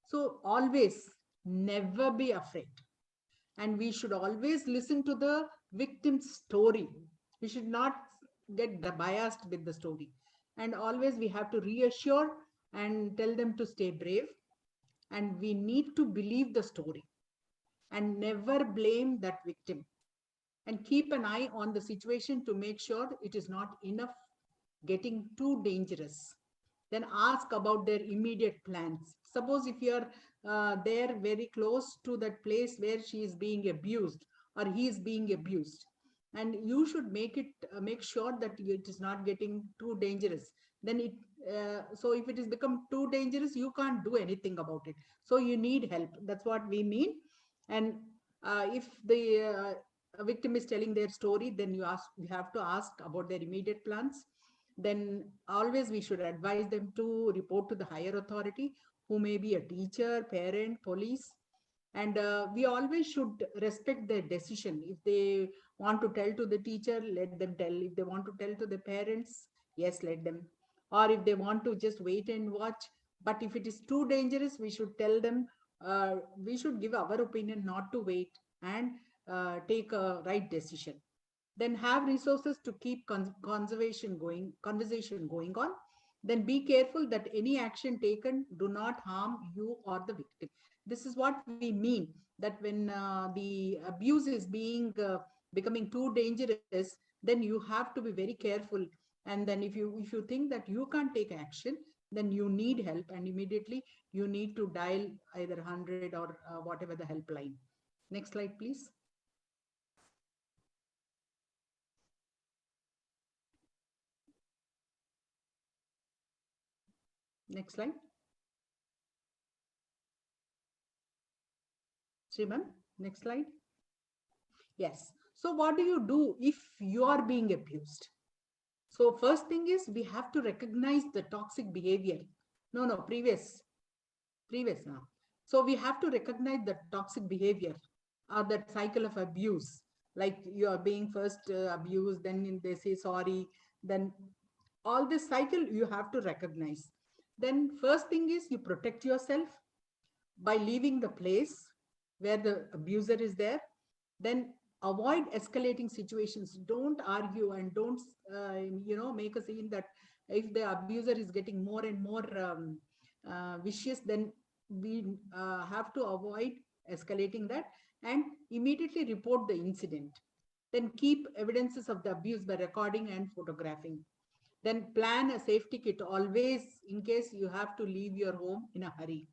So always never be afraid. And we should always listen to the victim's story. We should not get biased with the story. And always we have to reassure and tell them to stay brave. And we need to believe the story and never blame that victim. And keep an eye on the situation to make sure it is not enough getting too dangerous. Then ask about their immediate plans. Suppose if you're there very close to that place where she is being abused or he is being abused, and you should make sure that it is not getting too dangerous. Then so if it is become too dangerous, you can't do anything about it. So you need help. That's what we mean. And if the victim is telling their story, then you have to ask about their immediate plans. Then always we should advise them to report to the higher authority, who may be a teacher, parent, police. And we always should respect their decision. If they want to tell to the teacher, let them tell. If they want to tell to the parents, yes, let them. Or if they want to just wait and watch. But if it is too dangerous, we should tell them, we should give our opinion not to wait and take a right decision. Then have resources to keep conversation going on. Then be careful that any action taken do not harm you or the victim. This is what we mean, that when the abuse is becoming too dangerous, then you have to be very careful. And then if you think that you can't take action, then you need help, and immediately you need to dial either 100 or whatever the helpline. Next slide, please. Next slide. Sriman, next slide. Yes. So what do you do if you are being abused? So first thing is we have to recognize the toxic behavior. No, previous now. So we have to recognize the toxic behavior or that cycle of abuse. Like you are being first abused, then they say sorry, then all this cycle you have to recognize. Then first thing is you protect yourself by leaving the place where the abuser is there. Then avoid escalating situations. Don't argue and don't make a scene. That if the abuser is getting more and more vicious, then we have to avoid escalating that and immediately report the incident. Then keep evidences of the abuse by recording and photographing. Then plan a safety kit always in case you have to leave your home in a hurry.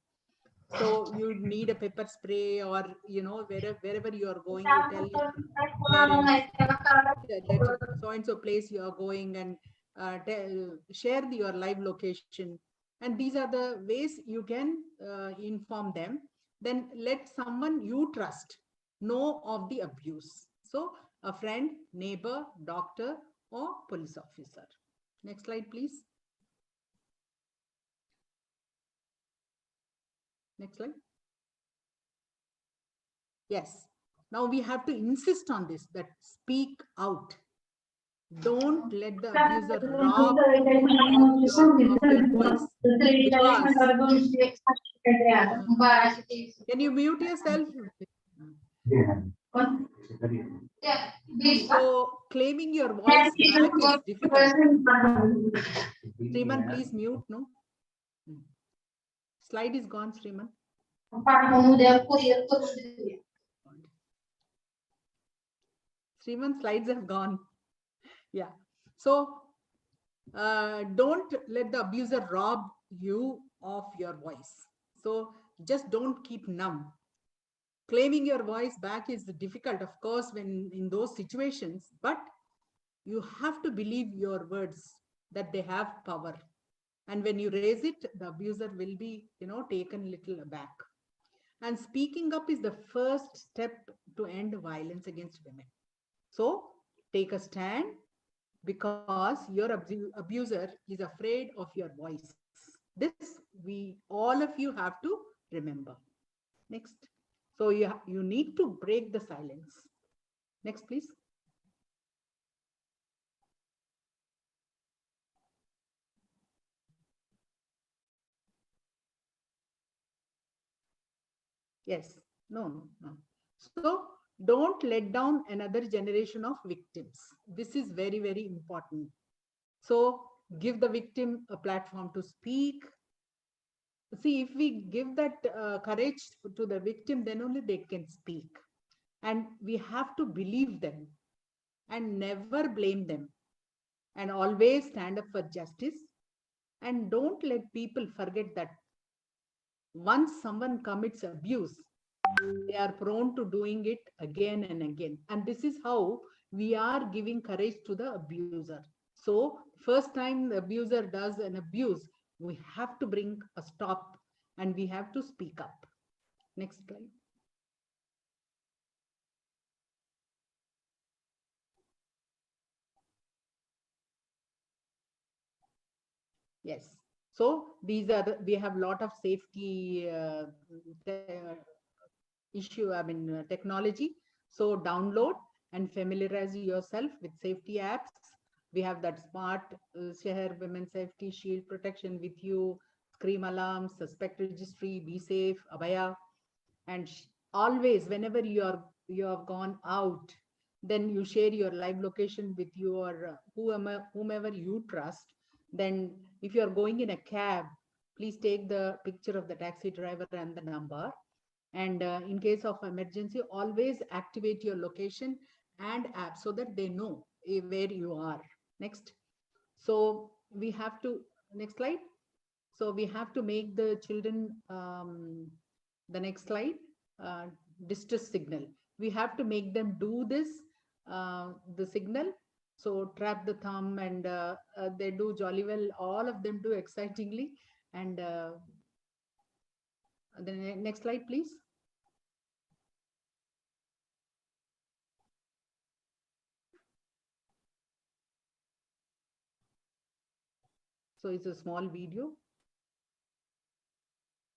So you need a pepper spray, or wherever you are going, you tell your parents that so and so place you are going, and share your live location. And these are the ways you can inform them. Then let someone you trust know of the abuse. So a friend, neighbor, doctor, or police officer. Next slide, please. Next slide. Yes. Now we have to insist on this, that speak out. Don't let the abuser rob you of your voice, because can you mute yourself? So claiming your voice back is difficult. Sriman, please mute, no? Slide is gone, Sriman. Sriman, slides have gone. Yeah. So don't let the abuser rob you of your voice. So just don't keep numb. Claiming your voice back is difficult, of course, when in those situations, but you have to believe your words that they have power. And when you raise it, the abuser will be, taken a little aback. And speaking up is the first step to end violence against women. So take a stand, because your abuser is afraid of your voice. This all of you have to remember. Next. So you need to break the silence. Next, please. Yes. No. So don't let down another generation of victims. This is very, very important. So give the victim a platform to speak. See, if we give that courage to the victim, then only they can speak. And we have to believe them and never blame them, and always stand up for justice. And don't let people forget that once someone commits abuse, they are prone to doing it again and again. And this is how we are giving courage to the abuser. So first time the abuser does an abuse, we have to bring a stop and we have to speak up. Next slide. Yes. So these are we have a lot of safety technology. So download and familiarize yourself with safety apps. We have that smart share women safety shield protection with you, scream alarm, suspect registry, be safe, abaya. And always whenever you have gone out, then you share your live location with your whomever you trust. Then if you are going in a cab, please take the picture of the taxi driver and the number. And in case of emergency, always activate your location and app so that they know where you are. Next. So we have to, next slide. So we have to make the children, the next slide, uh, distress signal. We have to make them do this, the signal. So trap the thumb, and they do jolly well. All of them do excitingly. And the next slide, please. So it's a small video.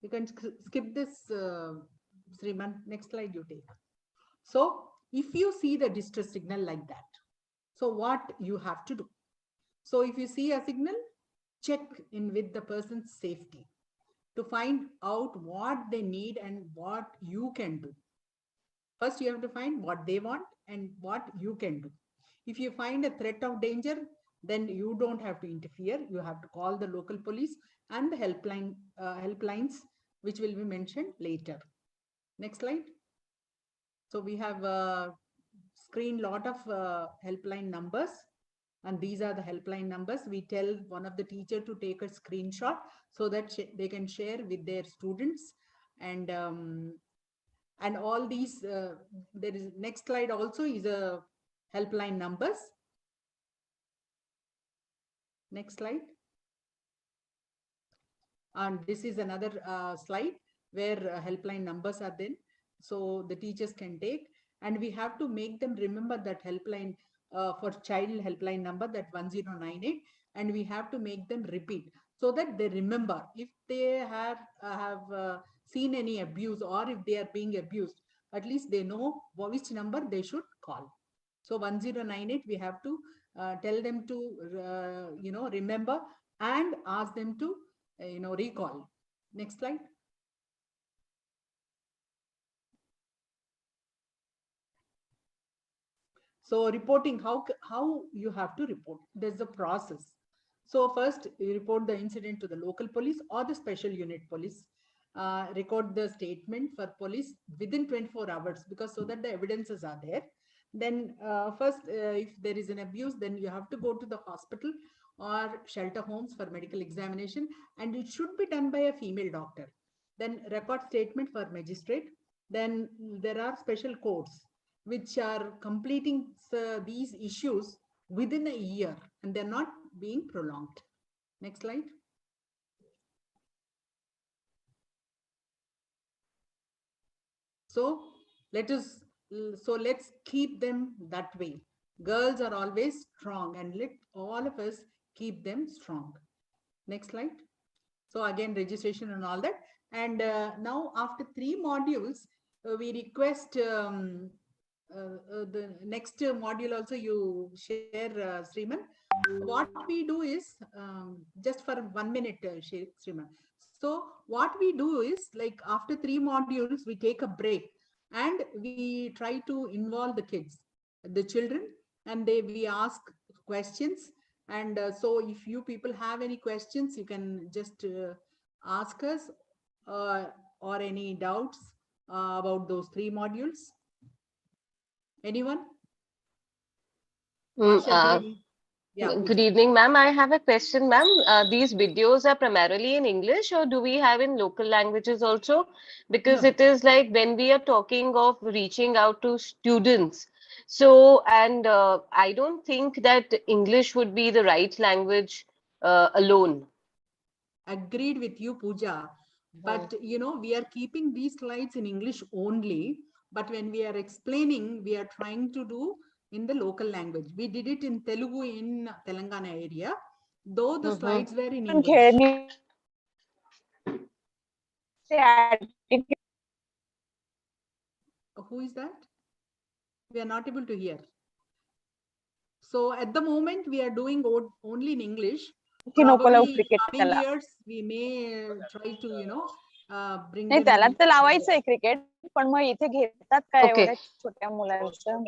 You can skip this, Sriman. Next slide you take. So if you see the distress signal like that, so what you have to do? So if you see a signal, check in with the person's safety to find out what they need and what you can do. First, you have to find what they want and what you can do. If you find a threat of danger, then you don't have to interfere. You have to call the local police and the helplines, which will be mentioned later. Next slide. So we have screened lot of helpline numbers, and these are the helpline numbers. We tell one of the teacher to take a screenshot so that they can share with their students. And all these, there is next slide also is a helpline numbers. Next slide. And this is another slide where helpline numbers are then. So the teachers can take, and we have to make them remember that helpline for child helpline number, that 1098, and we have to make them repeat so that they remember if they have seen any abuse, or if they are being abused, at least they know which number they should call. So 1098 we have to tell them to, remember and ask them to, recall. Next slide. So reporting, how you have to report. There's a process. So first, you report the incident to the local police or the special unit police. Record the statement for police within 24 hours, because so that the evidences are there. Then first, if there is an abuse, then you have to go to the hospital or shelter homes for medical examination, and it should be done by a female doctor. Then record statement for magistrate. Then there are special courts which are completing these issues within a year, and they're not being prolonged. Next slide. So let's keep them that way. Girls are always strong, and let all of us keep them strong. Next slide. So again, registration and all that. And now after 3 modules, we request the next module also you share, Sriman. What we do is, just for 1 minute, Sriman. So what we do is, like, after 3 modules, we take a break and we try to involve the kids, the children, and we ask questions. And so if you people have any questions, you can just ask us, or any doubts about those 3 modules. Anyone? Yeah, good evening, ma'am. I have a question, ma'am. These videos are primarily in English, or do we have in local languages also? Because it is like when we are talking of reaching out to students. So, and I don't think that English would be the right language alone. Agreed with you, Pooja. But, we are keeping these slides in English only. But when we are explaining, we are trying to do in the local language. We did it in Telugu in Telangana area, though the slides were in English. Who is that? We are not able to hear. So at the moment, we are doing only in English. Probably in coming years, we may try to, bring them. त्याला तर लावायचंय cricket, पण मग इथे घेतात काय एवढ्या छोट्या मुलांचं?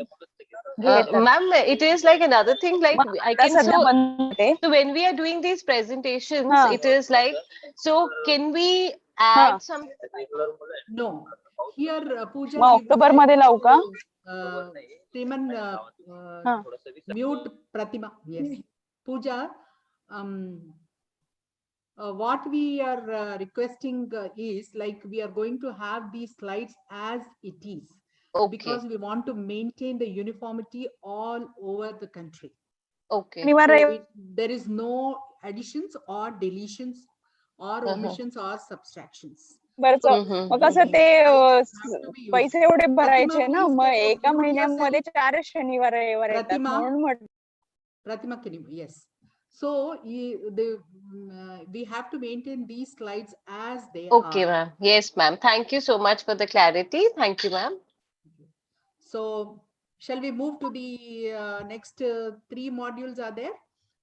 Ma'am, it is like another thing, like I can so when we are doing these presentations, it is like, so can we add some? No, here Pooja, October मध्ये लावू का? Sriman, mute Pratima. Yes, Pooja. What we are requesting is, like, we are going to have these slides as it is, because we want to maintain the uniformity all over the country. Okay. So there is no additions or deletions or omissions or subtractions. मग कसं ते पैसे एवढे भरायचे ना, मग एका महिन्यामध्ये 4 शनिवार रविवार येतात म्हणून म्हटलं. Pratima, can you? Yes. So we have to maintain these slides as they are. Okay, ma'am. Yes, ma'am. Thank you so much for the clarity. Thank you, ma'am. So shall we move to the next 3 modules are there?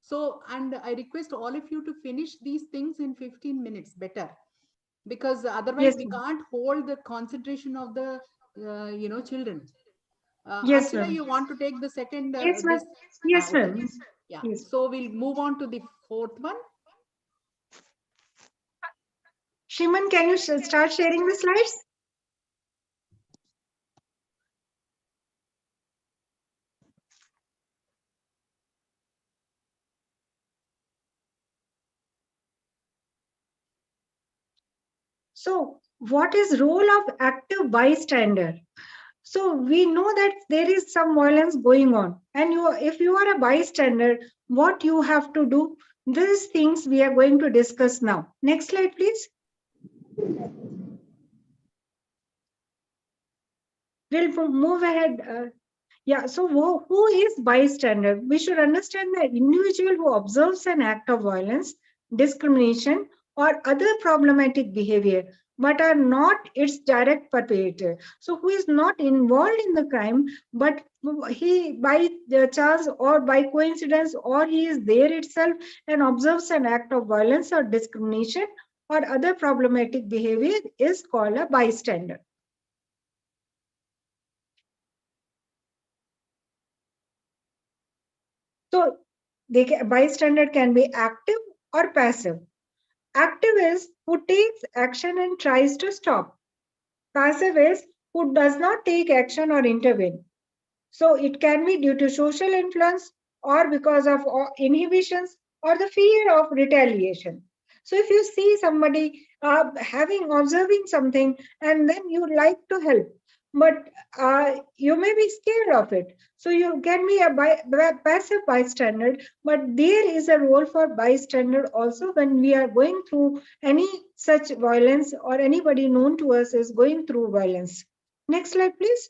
So, and I request all of you to finish these things in 15 minutes better, because otherwise we can't hold the concentration of the, children. Yes, Archana, you want to take the second? Yes, ma'am. Yes, okay. ma'am. Yeah. Yes. So we'll move on to the 4th one. Shriman, can you start sharing the slides? So, what is role of active bystander? So we know that there is some violence going on, and if you are a bystander, what you have to do? These things we are going to discuss now. Next slide, please. We'll move ahead. Yeah, so who is bystander? We should understand the individual who observes an act of violence, discrimination, or other problematic behavior, but are not its direct perpetrator. So who is not involved in the crime, but he by the chance or by coincidence, or he is there itself and observes an act of violence or discrimination or other problematic behavior, is called a bystander. So bystander can be active or passive. Active is who takes action and tries to stop. Passive is who does not take action or intervene. So it can be due to social influence or because of inhibitions or the fear of retaliation. So if you see somebody observing something and then you like to help, but you may be scared of it. So you can be a passive bystander, but there is a role for bystander also when we are going through any such violence or anybody known to us is going through violence. Next slide, please.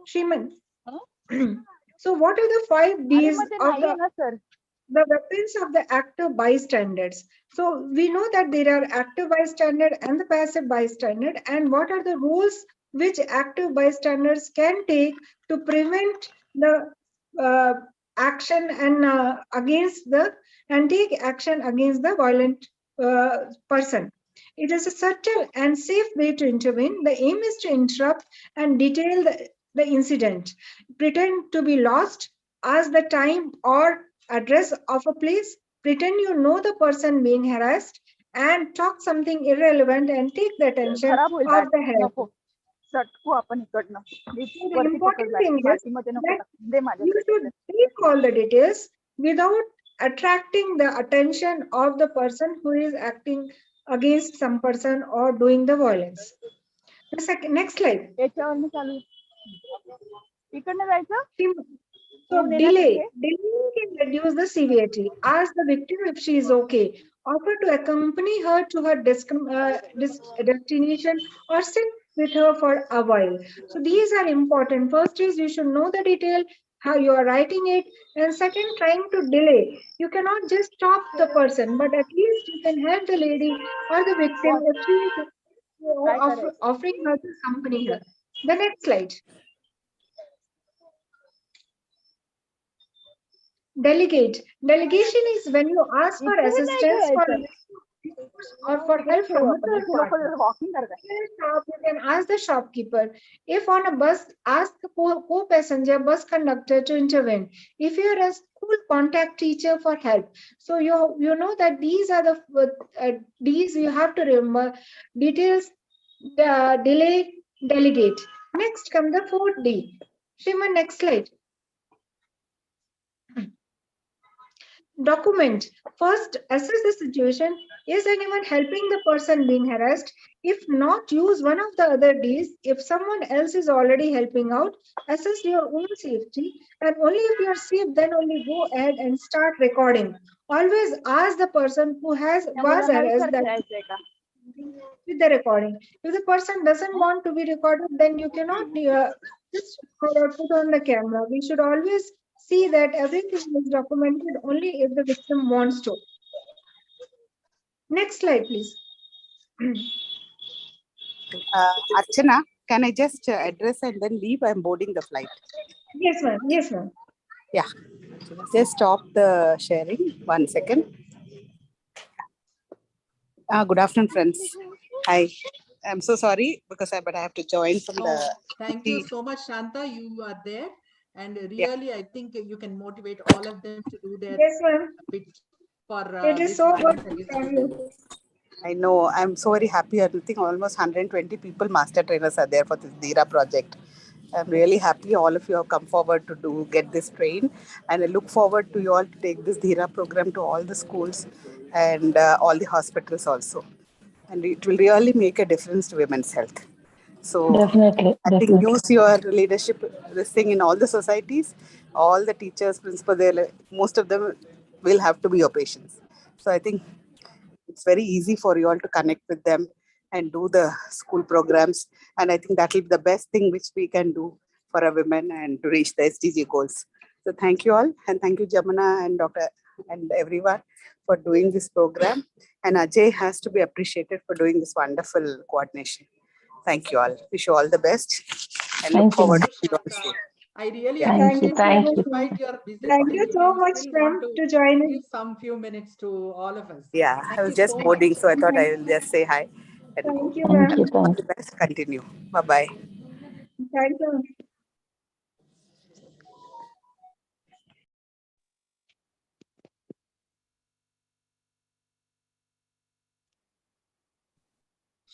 Shriman. So what are the 5 Ds of the weapons of the active bystanders? So we know that there are active bystander and the passive bystander, and what are the rules which active bystanders can take to prevent the action and against the and take action against the violent person. It is a subtle and safe way to intervene. The aim is to interrupt and detail the incident, pretend to be lost, ask the time or address of a place, pretend you know the person being harassed, and talk something irrelevant and take the attention of the harassed. The important thing is that you should take all the details without attracting the attention of the person who is acting against some person or doing the violence. The next slide. So delay can reduce the severity. Ask the victim if she is okay. Offer to accompany her to her destination or sit with her for a while. So these are important. First is you should know the detail, how you are writing it. And second, trying to delay. You cannot just stop the person, but at least you can help the lady or the victim if she is offering her to accompany her. The next slide. Delegate. Delegation is when you ask for assistance for or for help from a third party. You can ask the shopkeeper. If on a bus, ask the co-passenger bus conductor to intervene. If you are a school, contact teacher for help. So you know that these are the these you have to remember. Details, delay, delegate. Next come the 4th D. Shriman, next slide. Document. First, assess the situation. Is anyone helping the person being harassed? If not, use one of the other Ds. If someone else is already helping out, assess your own safety. And only if you are safe, then only go ahead and start recording. Always ask the person who was harassed that with the recording. If the person doesn't want to be recorded, then you cannot just put on the camera. We should always see that everything is documented only if the victim wants to. Next slide, please. Archana, can I just address and then leave? I'm boarding the flight. Yes, ma'am. Yes, ma'am. Yeah. Just stop the sharing. 1 second. Good afternoon, friends. Hi. I'm so sorry because I have to join from the. Thank you so much, Shanta. You are there. And really, I think you can motivate all of them to do their bit for it is so good to have you. I know. I'm so very happy. I think almost 120 people, master trainers, are there for this Dheera project. I'm really happy all of you have come forward to get this train, and I look forward to you all to take this Dheera program to all the schools and all the hospitals also. And it will really make a difference to women's health. So Definitely. I think use your leadership, this thing in all the societies, all the teachers, principals, most of them will have to be your patients. So I think it's very easy for you all to connect with them and do the school programs. And I think that will be the best thing which we can do for our women and to reach the SDG goals. So thank you all. And thank you, Jamuna and Dr. and everyone for doing this program. And Ajay has to be appreciated for doing this wonderful coordination. Thank you all. Wish you all the best and look Thank you, forward ma'am. to seeing you all soon. I really Yeah. Thank you. appreciate that Thank you. despite your busy Thank you schedule, so you much, still ma'am, want to to join in. give some few minutes to all of us. Yeah, I Thank was you just so boarding, much. so I thought I will just say hi and go. Thank you, Thank ma'am. you. All Thank the best. Continue. Bye-bye. Thank you.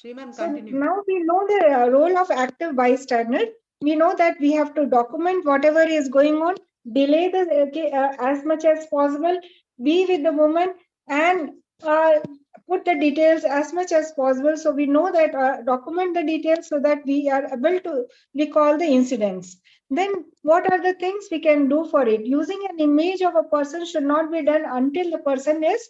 Shriman, So continue. now we know the role of active bystander. We know that we have to document whatever is going on, delay the as much as possible, be with the woman, and put the details as much as possible. So we know that document the details so that we are able to recall the incidents. Then what are the things we can do for it? Using an image of a person should not be done until the person is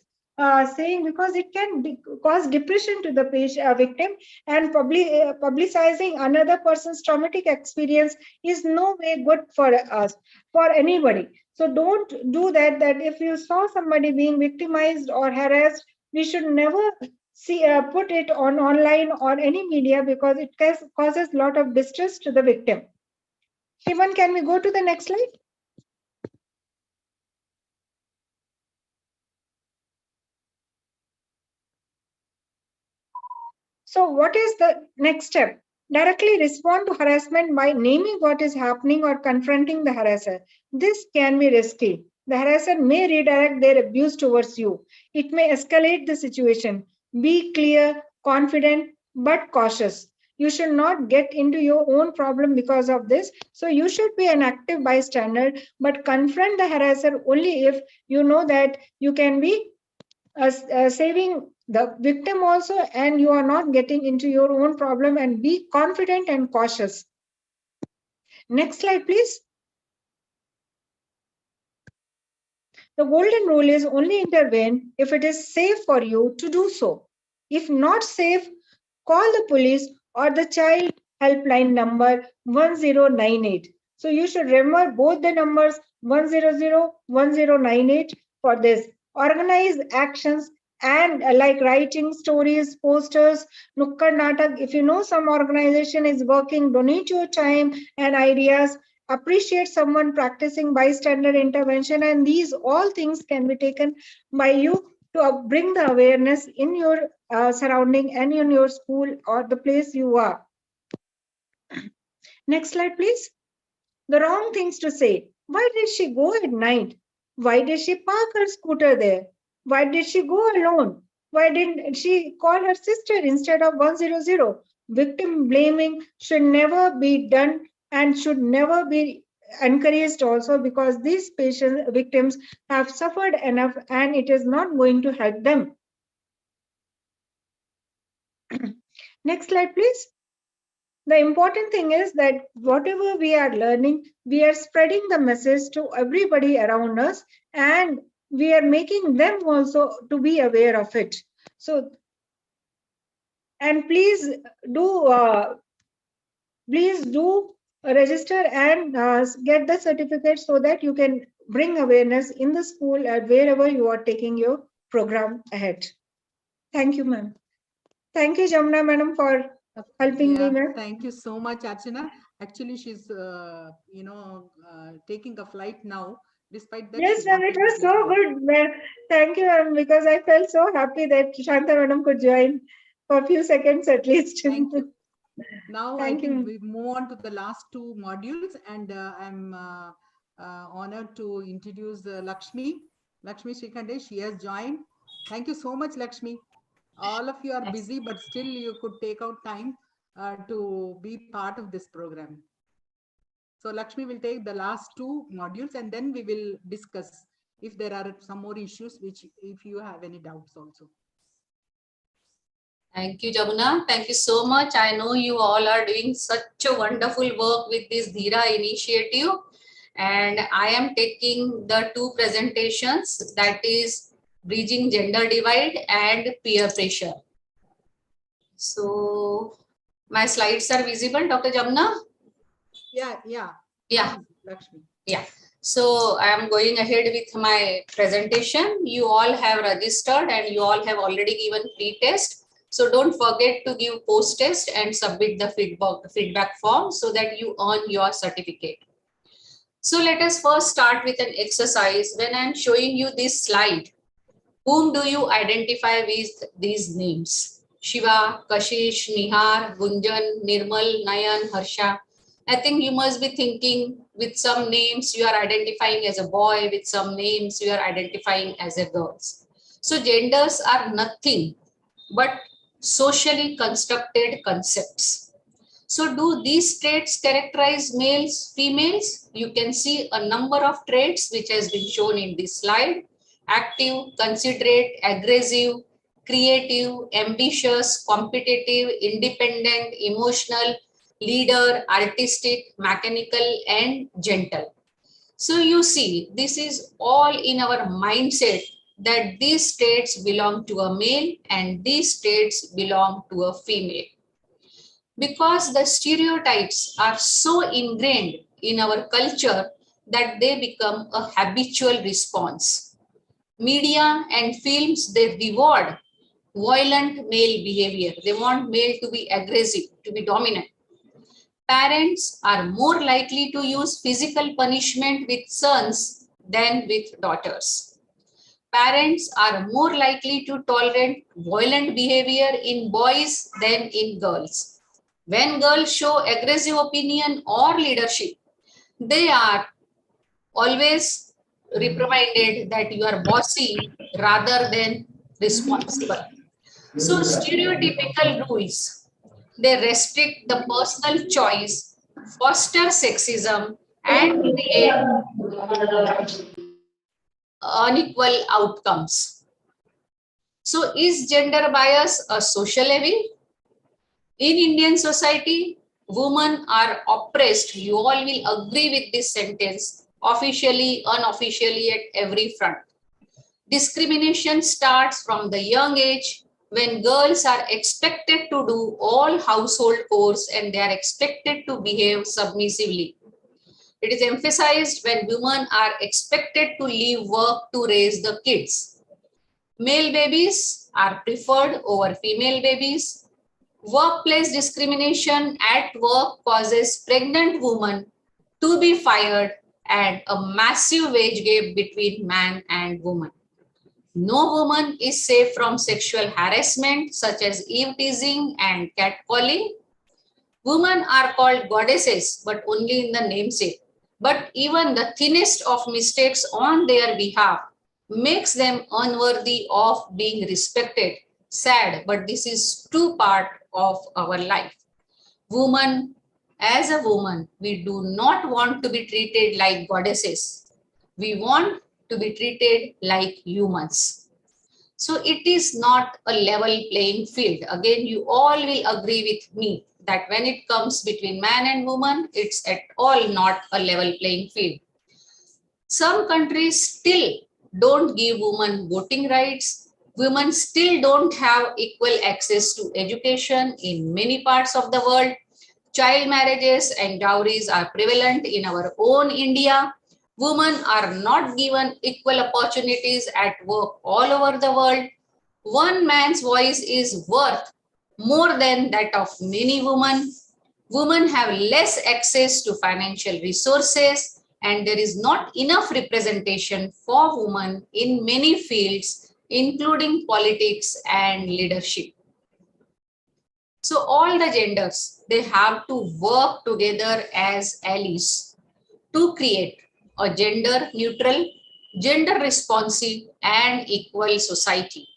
saying, because it can cause depression to the victim, and publicizing another person's traumatic experience is no way good for us, for anybody. So don't do that. That if you saw somebody being victimized or harassed, we should never put it on online or any media, because it causes a lot of distress to the victim. Shivan, can we go to the next slide? So what is the next step? Directly respond to harassment by naming what is happening or confronting the harasser. This can be risky. The harasser may redirect their abuse towards you. It may escalate the situation. Be clear, confident, but cautious. You should not get into your own problem because of this. So you should be an active bystander, but confront the harasser only if you know that you can be saving the victim also, and you are not getting into your own problem, and be confident and cautious. Next slide, please. The golden rule is only intervene if it is safe for you to do so. If not safe, call the police or the child helpline number 1098. So you should remember both the numbers 100 1098 for this. Organize actions and like writing stories, posters, nukkad natak. If you know some organization is working, donate your time and ideas. Appreciate someone practicing bystander intervention, and these all things can be taken by you to bring the awareness in your surrounding and in your school or the place you are. Next slide, please. The wrong things to say. Why did she go at night? Why did she park her scooter there? Why did she go alone? Why didn't she call her sister instead of 100? Victim blaming should never be done and should never be encouraged also, because these victims have suffered enough and it is not going to help them. Next slide, please. The important thing is that whatever we are learning, we are spreading the message to everybody around us, and we are making them also to be aware of it. So, and please do register and get the certificate so that you can bring awareness in the school at wherever you are taking your program ahead. Thank you, ma'am. Thank you, Jamna madam, for helping me, ma'am. Thank you so much, Archana. Actually, she's taking a flight now. Despite that, Yes, ma'am, it was so good, ma'am. Thank you, ma'am, because I felt so happy that Shanta madam could join for a few seconds at least. Thank you. Now Thank I think you. we move on to the last two modules, and I'm honored to introduce Lakshmi Srikhande. She has joined. Thank you so much, Lakshmi. All of you are busy, but still you could take out time to be part of this program. So Lakshmi will take the last two modules, and then we will discuss if there are some more issues, which if you have any doubts also. Thank you, Jamuna. Thank you so much. I know you all are doing such a wonderful work with this Dheera initiative. And I am taking the two presentations, that is bridging gender divide and peer pressure. So my slides are visible, Dr. Jamuna? Yeah. Yeah. Lakshmi. Yeah. So I am going ahead with my presentation. You all have registered and you all have already given pre-test. So don't forget to give post-test and submit the feedback form so that you earn your certificate. So let us first start with an exercise. When I am showing you this slide, whom do you identify with these names? Shiva, Kashish, Nihar, Gunjan, Nirmal, Nayan, Harsha. I think you must be thinking with some names you are identifying as a boy, with some names you are identifying as a girl. So genders are nothing but socially constructed concepts. So do these traits characterize males, females? You can see a number of traits which has been shown in this slide. Active, considerate, aggressive, creative, ambitious, competitive, independent, emotional, leader, artistic, mechanical, and gentle. So you see, this is all in our mindset that these traits belong to a male and these traits belong to a female. Because the stereotypes are so ingrained in our culture that they become a habitual response. Media and films, they reward violent male behavior. They want male to be aggressive, to be dominant. Parents are more likely to use physical punishment with sons than with daughters. Parents are more likely to tolerate violent behavior in boys than in girls. When girls show aggressive opinion or leadership, they are always reprimanded that you are bossy rather than responsible. So stereotypical rules, they restrict the personal choice, foster sexism, and create unequal outcomes. So is gender bias a social evil? In Indian society, women are oppressed. You all will agree with this sentence, officially, unofficially, at every front. Discrimination starts from the young age when girls are expected to do all household chores and they are expected to behave submissively. It is emphasized when women are expected to leave work to raise the kids. Male babies are preferred over female babies. Workplace discrimination at work causes pregnant women to be fired and a massive wage gap between man and woman. No woman is safe from sexual harassment such as eve teasing and catcalling. Women are called goddesses, but only in the namesake. But even the thinnest of mistakes on their behalf makes them unworthy of being respected. Sad, but this is true part of our life. Woman, as a woman, we do not want to be treated like goddesses. We want to be treated like humans. So it is not a level playing field. Again, you all will agree with me that when it comes between man and woman, it's at all not a level playing field. Some countries still don't give women voting rights. Women still don't have equal access to education in many parts of the world. Child marriages and dowries are prevalent in our own India. Women are not given equal opportunities at work all over the world. One man's voice is worth more than that of many women. Women have less access to financial resources, and there is not enough representation for women in many fields, including politics and leadership. So all the genders, they have to work together as allies to create a gender neutral, gender responsive, and equal society.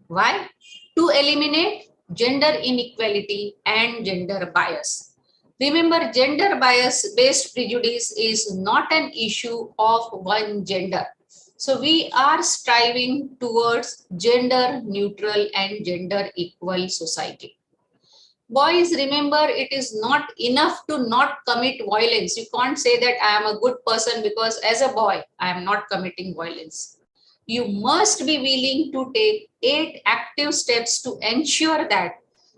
Why? To eliminate gender inequality and gender bias. Remember, gender bias based prejudice is not an issue of one gender. So we are striving towards gender neutral and gender equal society. Boys, remember, it is not enough to not commit violence. You can't say that I am a good person because as a boy, I am not committing violence. You must be willing to take 8 active steps to ensure that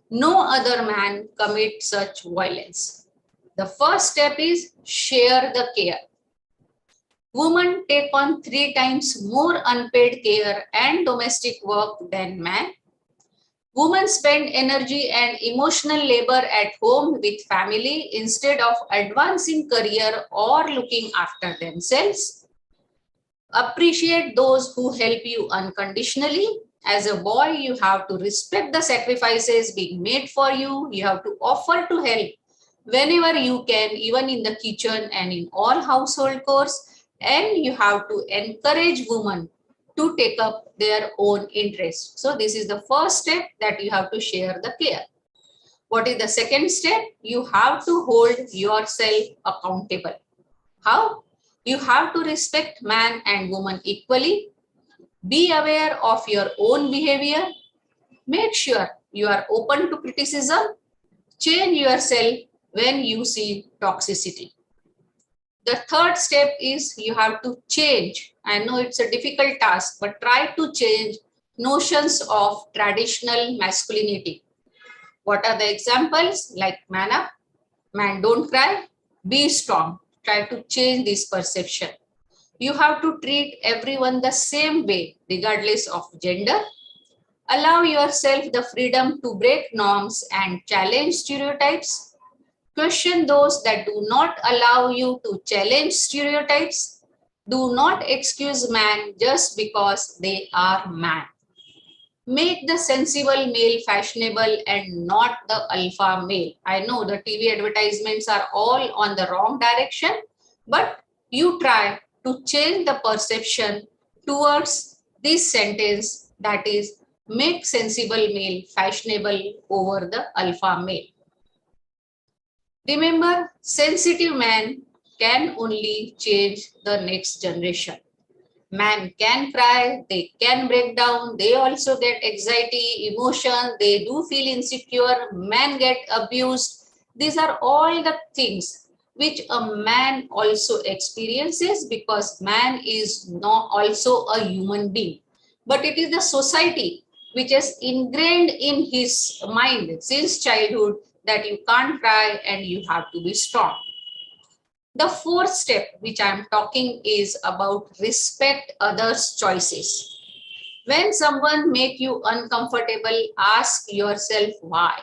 no other man commits such violence. The first step is share the care. Women take on 3 times more unpaid care and domestic work than men. Women spend energy and emotional labor at home with family instead of advancing career or looking after themselves. Appreciate those who help you unconditionally. As a boy, you have to respect the sacrifices being made for you. You have to offer to help whenever you can, even in the kitchen and in all household chores. And you have to encourage women to take up their own interests. So this is the first step, that you have to share the care. What is the second step? You have to hold yourself accountable. How? You have to respect man and woman equally. Be aware of your own behavior. Make sure you are open to criticism. Change yourself when you see toxicity. The third step is you have to change. I know it's a difficult task, but try to change notions of traditional masculinity. What are the examples? Like man up, man don't cry, be strong. Try to change this perception. You have to treat everyone the same way, regardless of gender. Allow yourself the freedom to break norms and challenge stereotypes. Question those that do not allow you to challenge stereotypes. Do not excuse man just because they are man. Make the sensible male fashionable and not the alpha male. I know the TV advertisements are all on the wrong direction, but you try to change the perception towards this sentence, that is, make sensible male fashionable over the alpha male. Remember, sensitive man can only change the next generation. Man can cry, they can break down, they also get anxiety, emotion, they do feel insecure, men get abused. These are all the things which a man also experiences, because man is not also a human being. But it is the society which is ingrained in his mind since childhood that you can't cry and you have to be strong. The fourth step which I am talking is about respect others' choices. When someone make you uncomfortable, ask yourself why.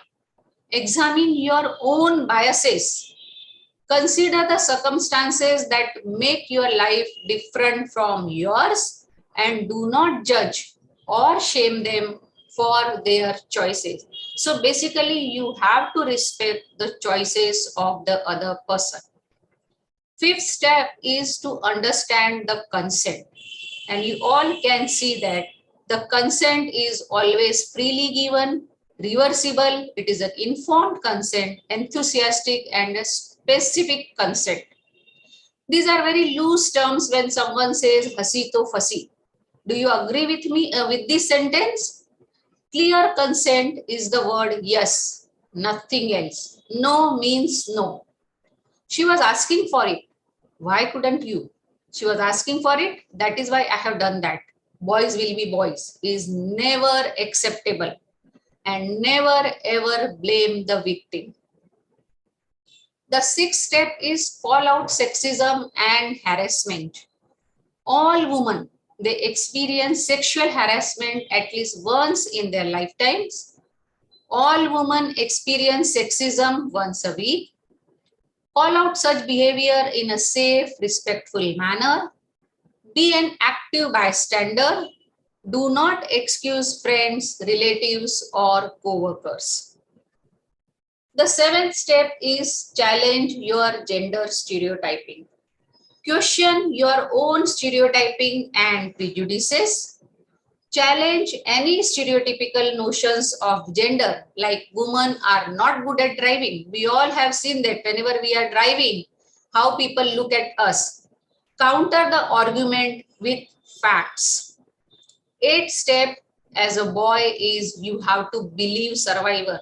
Examine your own biases. Consider the circumstances that make your life different from yours, and do not judge or shame them for their choices. So basically, you have to respect the choices of the other person. Fifth step is to understand the consent. And you all can see that the consent is always freely given, reversible, it is an informed consent, enthusiastic, and a specific consent. These are very loose terms when someone says hasi to fasi. Do you agree with me with this sentence? Clear consent is the word yes, nothing else. No means no. She was asking for it. Why couldn't you? She was asking for it. That is why I have done that. Boys will be boys is never acceptable, and never ever blame the victim. The sixth step is call out sexism and harassment. All women, they experience sexual harassment at least once in their lifetimes. All women experience sexism once a week. Call out such behavior in a safe, respectful manner. Be an active bystander. Do not excuse friends, relatives, or co-workers. The seventh step is challenge your gender stereotyping. Question your own stereotyping and prejudices. Challenge any stereotypical notions of gender, like women are not good at driving. We all have seen that whenever we are driving, how people look at us. Counter the argument with facts. Eighth step as a boy is you have to believe survivor.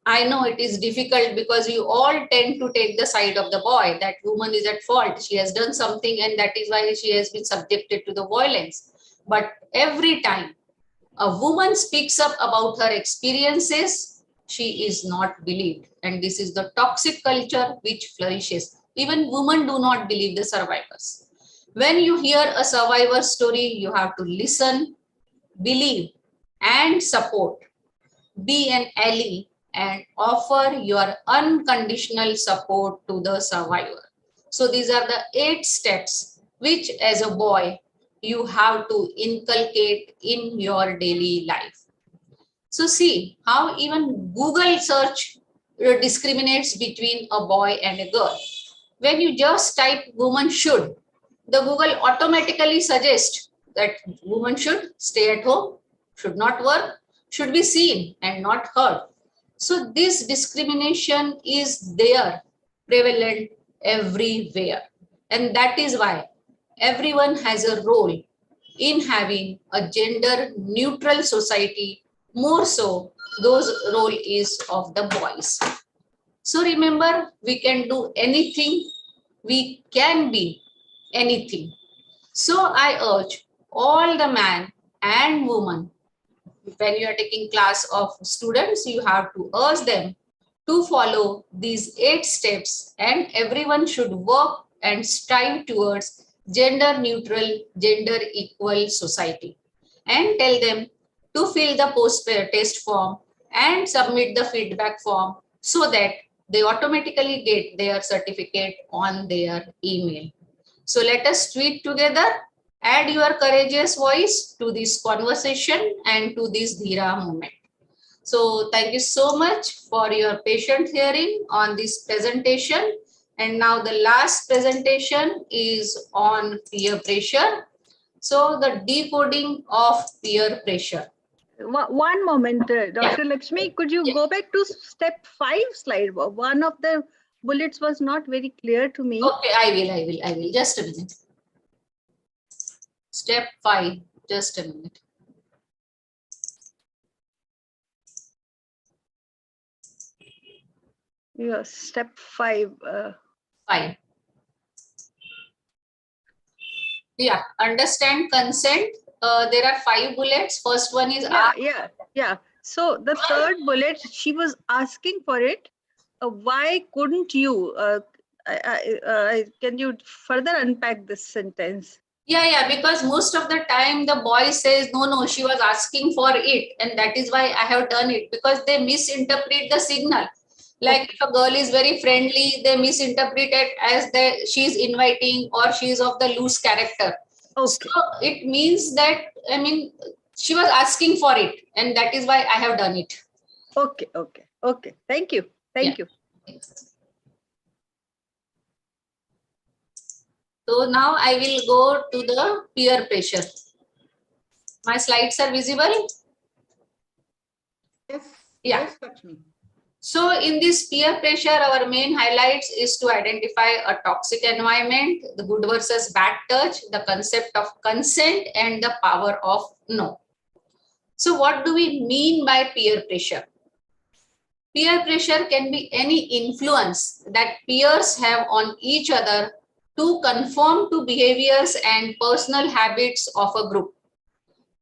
I know it is difficult because you all tend to take the side of the boy, that woman is at fault. She has done something and that is why she has been subjected to the violence. But every time a woman speaks up about her experiences, she is not believed. And this is the toxic culture which flourishes. Even women do not believe the survivors. When you hear a survivor story, you have to listen, believe, and support. Be an ally and offer your unconditional support to the survivor. So these are the 8 steps which as a boy you have to inculcate in your daily life. So see how even Google search discriminates between a boy and a girl. When you just type woman should, the Google automatically suggests that woman should stay at home, should not work, should be seen and not heard. So this discrimination is there, prevalent everywhere. And that is why everyone has a role in having a gender neutral society. More so, those role is of the boys. So remember, we can do anything, we can be anything. So I urge all the man and woman, when you are taking class of students, you have to urge them to follow these 8 steps, and everyone should work and strive towards gender neutral, gender equal society. And tell them to fill the post test form and submit the feedback form so that they automatically get their certificate on their email. So let us tweet together. Add your courageous voice to this conversation and to this Dheera movement. So thank you so much for your patient hearing on this presentation. And now the last presentation is on peer pressure. So the decoding of peer pressure. One moment, Dr. Lakshmi, could you go back to step 5 slide? One of the bullets was not very clear to me. Okay, I will. Just a minute. Step 5, just a minute. Yes, step 5. 5. Yeah, understand consent. There are 5 bullets. First one is yeah. So the third bullet, she was asking for it. Why couldn't you? Can you further unpack this sentence? Yeah, because most of the time the boy says, no, she was asking for it. And that is why I have done it, because they misinterpret the signal. Like if a girl is very friendly, they misinterpret it as that she's inviting or she's of the loose character. Okay. So it means that, she was asking for it, and that is why I have done it. Okay. Thank you. Thank you. So now I will go to the peer pressure. My slides are visible? Yes. Yeah. Yes, Lakshmi. So in this peer pressure, our main highlights is to identify a toxic environment, the good versus bad touch, the concept of consent, and the power of no. So what do we mean by peer pressure? Peer pressure can be any influence that peers have on each other to conform to behaviors and personal habits of a group.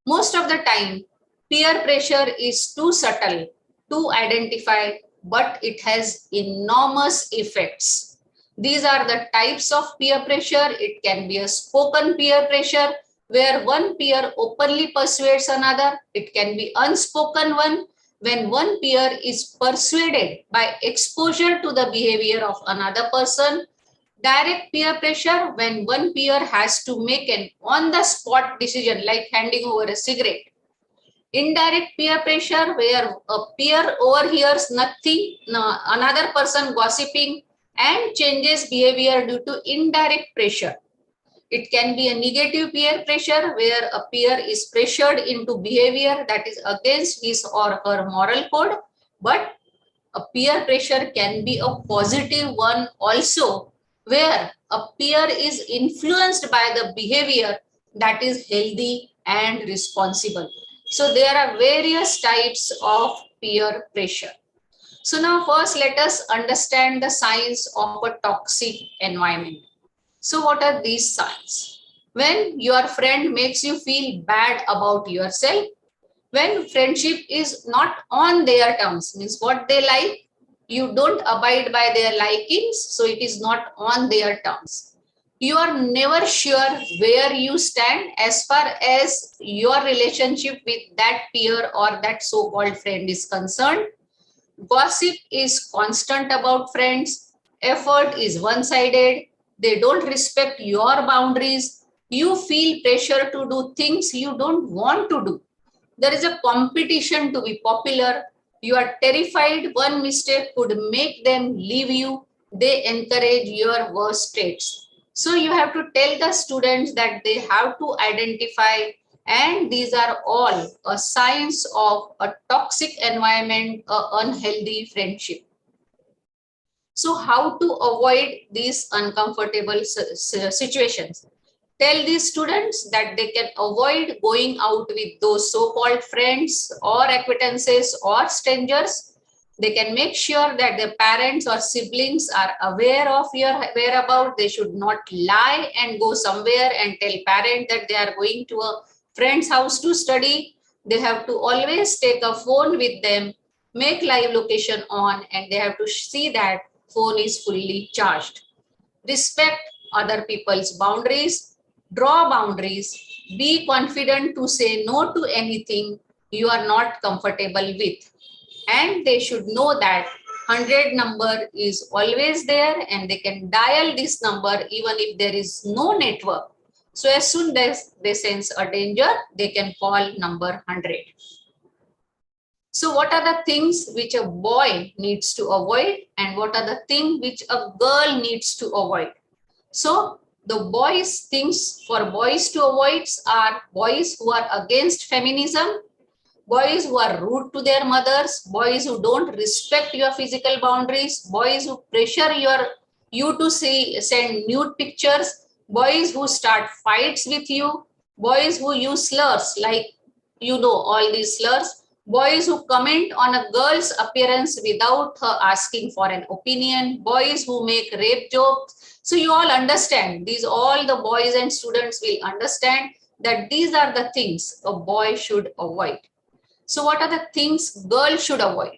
Most of the time, peer pressure is too subtle to identify, but it has enormous effects. These are the types of peer pressure. It can be a spoken peer pressure, where one peer openly persuades another. It can be unspoken one, when one peer is persuaded by exposure to the behavior of another person. Direct peer pressure, when one peer has to make an on-the-spot decision like handing over a cigarette. Indirect peer pressure, where a peer overhears another person gossiping and changes behavior due to indirect pressure. It can be a negative peer pressure, where a peer is pressured into behavior that is against his or her moral code. But a peer pressure can be a positive one also, where a peer is influenced by the behavior that is healthy and responsible. So there are various types of peer pressure. So now first let us understand the signs of a toxic environment. So what are these signs? When your friend makes you feel bad about yourself, when friendship is not on their terms, means what they like, you don't abide by their likings, so it is not on their terms. You are never sure where you stand as far as your relationship with that peer or that so-called friend is concerned. Gossip is constant about friends. Effort is one-sided. They don't respect your boundaries. You feel pressure to do things you don't want to do. There is a competition to be popular. You are terrified one mistake could make them leave you. They encourage your worst traits. So you have to tell the students that they have to identify, and these are all a signs of a toxic environment, a unhealthy friendship. So how to avoid these uncomfortable situations? Tell these students that they can avoid going out with those so-called friends or acquaintances or strangers. They can make sure that their parents or siblings are aware of your whereabouts. They should not lie and go somewhere and tell parents that they are going to a friend's house to study. They have to always take a phone with them, make live location on, and they have to see that phone is fully charged. Respect other people's boundaries, draw boundaries, be confident to say no to anything you are not comfortable with. And they should know that 100 number is always there and they can dial this number even if there is no network. So as soon as they sense a danger, they can call number 100. So what are the things which a boy needs to avoid and what are the things which a girl needs to avoid? So the boys things for boys to avoid are boys who are against feminism, boys who are rude to their mothers, boys who don't respect your physical boundaries, boys who pressure you to send nude pictures, boys who start fights with you, boys who use slurs like all these slurs, boys who comment on a girl's appearance without her asking for an opinion, boys who make rape jokes. So you all understand, these all the boys and students will understand that these are the things a boy should avoid. So what are the things girls should avoid?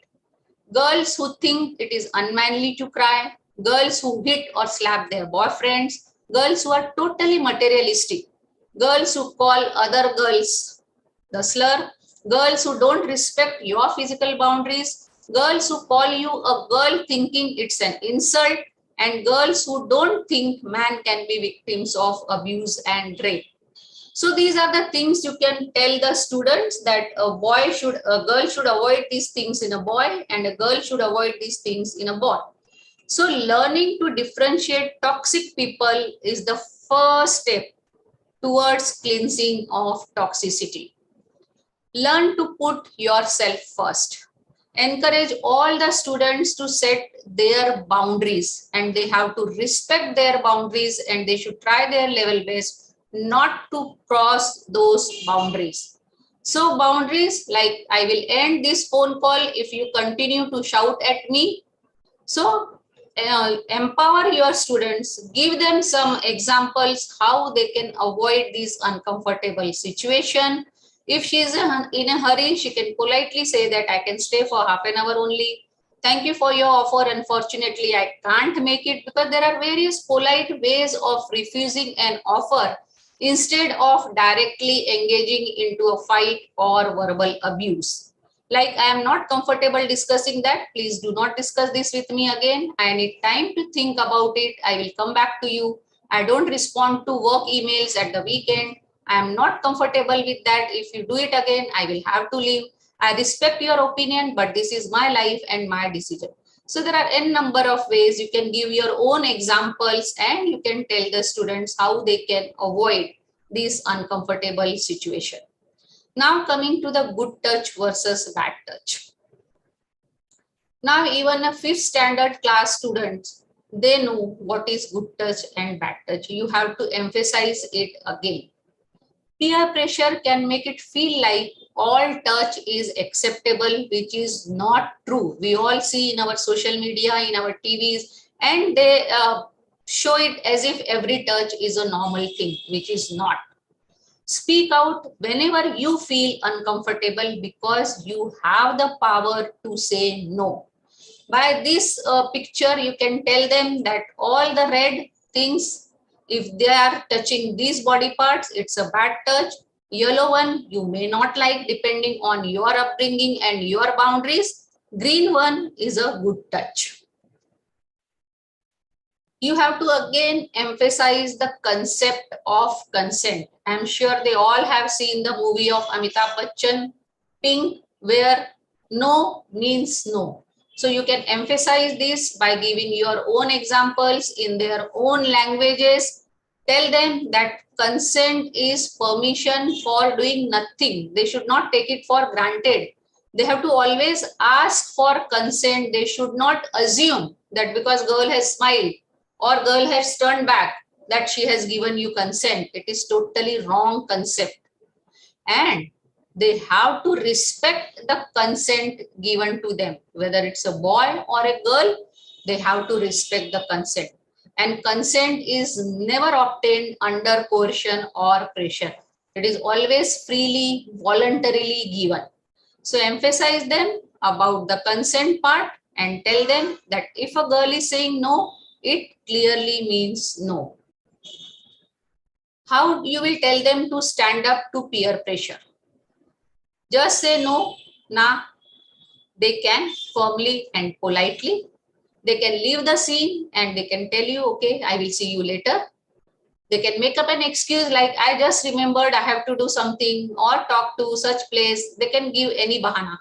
Girls who think it is unmanly to cry, girls who hit or slap their boyfriends, girls who are totally materialistic, girls who call other girls the slur, girls who don't respect your physical boundaries, girls who call you a girl thinking it's an insult, and girls who don't think man can be victims of abuse and rape. So these are the things you can tell the students that a girl should avoid these things in a boy and a girl should avoid these things in a boy. So learning to differentiate toxic people is the first step towards cleansing of toxicity. Learn to put yourself first. Encourage all the students to set their boundaries and they have to respect their boundaries and they should try their level best not to cross those boundaries. So boundaries, like I will end this phone call if you continue to shout at me. So empower your students, give them some examples how they can avoid this uncomfortable situation. If she is in a hurry, she can politely say that I can stay for half an hour only. Thank you for your offer. Unfortunately, I can't make it, because there are various polite ways of refusing an offer instead of directly engaging into a fight or verbal abuse. Like, I am not comfortable discussing that. Please do not discuss this with me again. I need time to think about it. I will come back to you. I don't respond to work emails at the weekend. I am not comfortable with that. If you do it again, I will have to leave. I respect your opinion, but this is my life and my decision. So there are n number of ways you can give your own examples and you can tell the students how they can avoid this uncomfortable situation. Now coming to the good touch versus bad touch. Now even a 5th standard class students, they know what is good touch and bad touch. You have to emphasize it again. Peer pressure can make it feel like all touch is acceptable, which is not true. We all see in our social media, in our TVs, and they show it as if every touch is a normal thing, which is not. Speak out whenever you feel uncomfortable because you have the power to say no. By this picture, you can tell them that all the red things If they are touching these body parts, it's a bad touch. Yellow one, you may not like depending on your upbringing and your boundaries. Green one is a good touch. You have to again emphasize the concept of consent. I'm sure they all have seen the movie of Amitabh Bachchan, Pink, where no means no. So you can emphasize this by giving your own examples in their own languages. Tell them that consent is permission for doing nothing. They should not take it for granted. They have to always ask for consent. They should not assume that because girl has smiled or girl has turned back that she has given you consent. It is totally wrong concept. And they have to respect the consent given to them. Whether it's a boy or a girl, they have to respect the consent. And consent is never obtained under coercion or pressure. It is always freely, voluntarily given. So emphasize them about the consent part and tell them that if a girl is saying no, it clearly means no. How you will tell them to stand up to peer pressure? Just say no, nah. They can firmly and politely. They can leave the scene and they can tell you, okay, I will see you later. They can make up an excuse like, I just remembered I have to do something or talk to such place. They can give any bahana.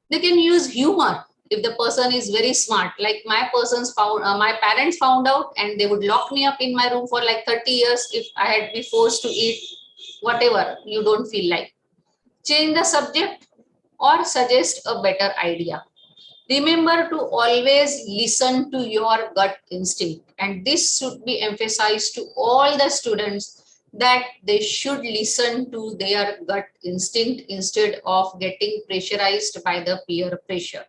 They can use humor if the person is very smart. Like my parents found out and they would lock me up in my room for like 30 years if I had been forced to eat whatever you don't feel like. Change the subject or suggest a better idea. Remember to always listen to your gut instinct. And this should be emphasized to all the students that they should listen to their gut instinct instead of getting pressurized by the peer pressure.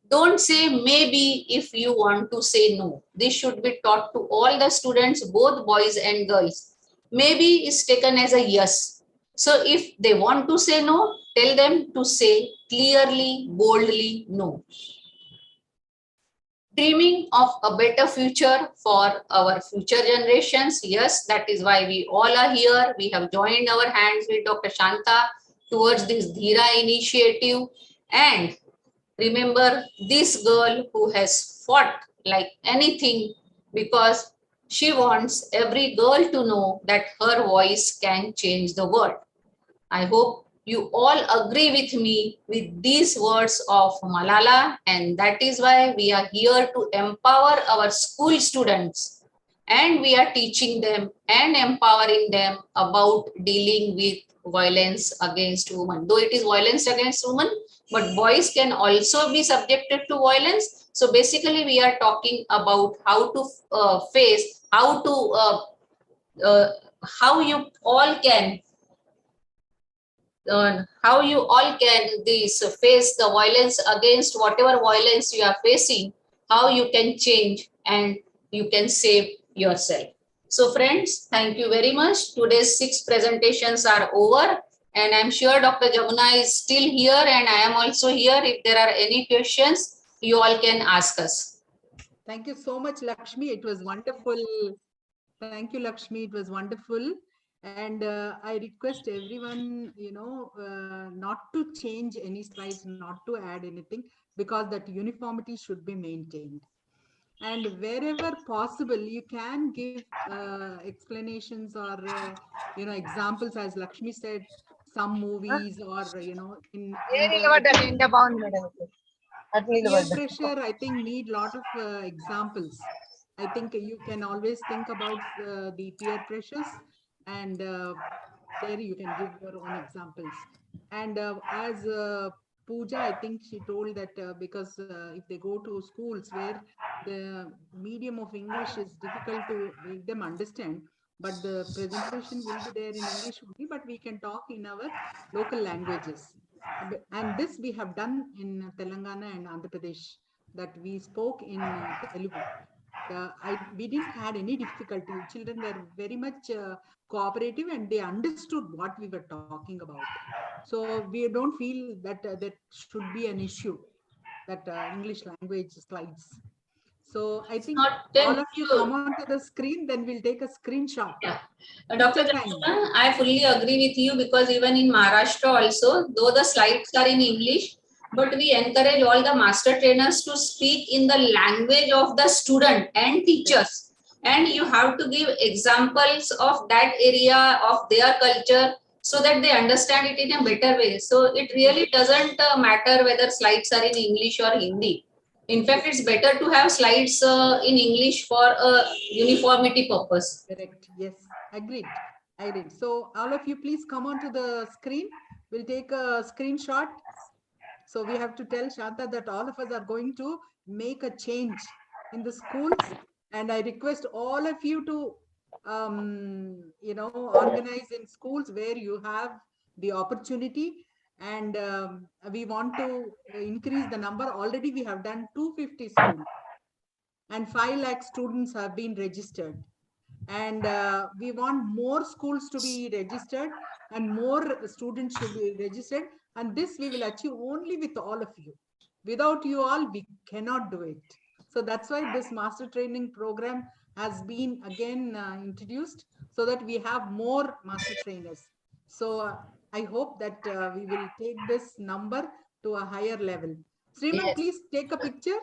Don't say maybe if you want to say no. This should be taught to all the students, both boys and girls. Maybe is taken as a yes. So if they want to say no, tell them to say clearly, boldly no. Dreaming of a better future for our future generations. Yes, that is why we all are here. We have joined our hands with Dr. Shanta towards this Dheera initiative. And remember this girl who has fought like anything because she wants every girl to know that her voice can change the world. I hope you all agree with me with these words of Malala, and that is why we are here to empower our school students, and we are teaching them and empowering them about dealing with violence against women. Though it is violence against women, but boys can also be subjected to violence. So basically we are talking about how to face, how you all can how you all can face the violence against whatever violence you are facing, how you can change and you can save yourself. So friends, thank you very much. Today's 6 presentations are over and I'm sure Dr. Jamuna is still here and I am also here. If there are any questions, you all can ask us. Thank you so much, Lakshmi. It was wonderful. Thank you, Lakshmi. It was wonderful. And I request everyone, not to change any slides, not to add anything, because that uniformity should be maintained. And wherever possible, you can give explanations or, examples, as Lakshmi said, some movies or, in the peer pressure, I think, need a lot of examples. I think you can always think about the peer pressures and there you can give your own examples. And as Pooja, I think she told that because if they go to schools where the medium of English is difficult to make them understand, but the presentation will be there in English only, but we can talk in our local languages. And this we have done in Telangana and Andhra Pradesh, that we spoke in Telugu. We didn't had any difficulty. Children were very much cooperative and they understood what we were talking about. So we don't feel that that should be an issue, that English language slides. So I think Not all of you come sure. onto the screen, then we'll take a screenshot. Yeah. Picture Dr. time. Jackson, I fully agree with you because even in Maharashtra also, though the slides are in English, but we encourage all the master trainers to speak in the language of the student and teachers. And you have to give examples of that area of their culture so that they understand it in a better way. So it really doesn't matter whether slides are in English or Hindi. In fact, it's better to have slides in English for a uniformity purpose. Correct. Yes. Agreed. Agreed. So all of you, please come onto the screen. We'll take a screenshot. So we have to tell Shanta that all of us are going to make a change in the schools. And I request all of you to, organize in schools where you have the opportunity. And we want to increase the number. Already we have done 250 schools. And 5 lakh students have been registered. And we want more schools to be registered and more students should be registered. And this we will achieve only with all of you. Without you all, we cannot do it. So that's why this master training program has been again introduced so that we have more master trainers. So I hope that we will take this number to a higher level. Sriman, Yes. please take a picture.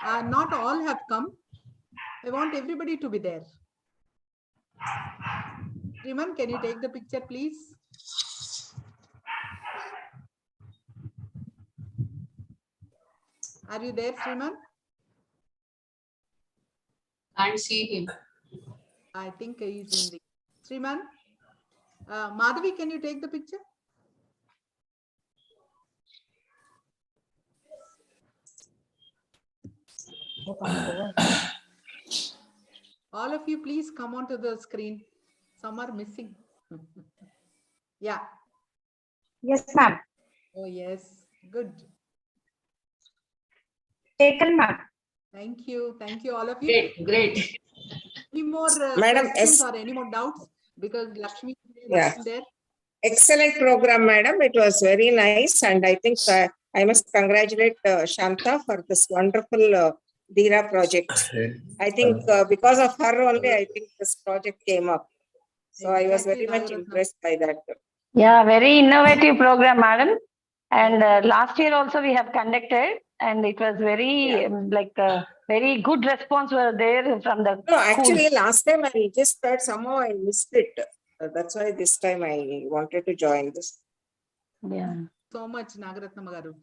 Not all have come. I want everybody to be there. Sriman, can you take the picture, please? Are you there, Sriman? Can't see him. I think he's in the... Sriman? Madhavi, can you take the picture? All of you, please come onto the screen. Some are missing. Yeah. Yes, ma'am. Oh, yes. Good. Taken, ma'am. Thank you. Thank you, all of you. Great, great. Any more Madam, questions or any more doubts? Because Lakshmi Yeah. is there. Excellent program, madam. It was very nice. And I think I must congratulate Shanta for this wonderful Dheera project. I think because of her only, I think this project came up. So I was very much impressed by that. Yeah, very innovative program, madam. And last year also we have conducted, and it was very very good response were there from the No, actually, schools. last time I registered, somehow I missed it. That's why this time I wanted to join this. Yeah. So much, Nagaratnam Garu.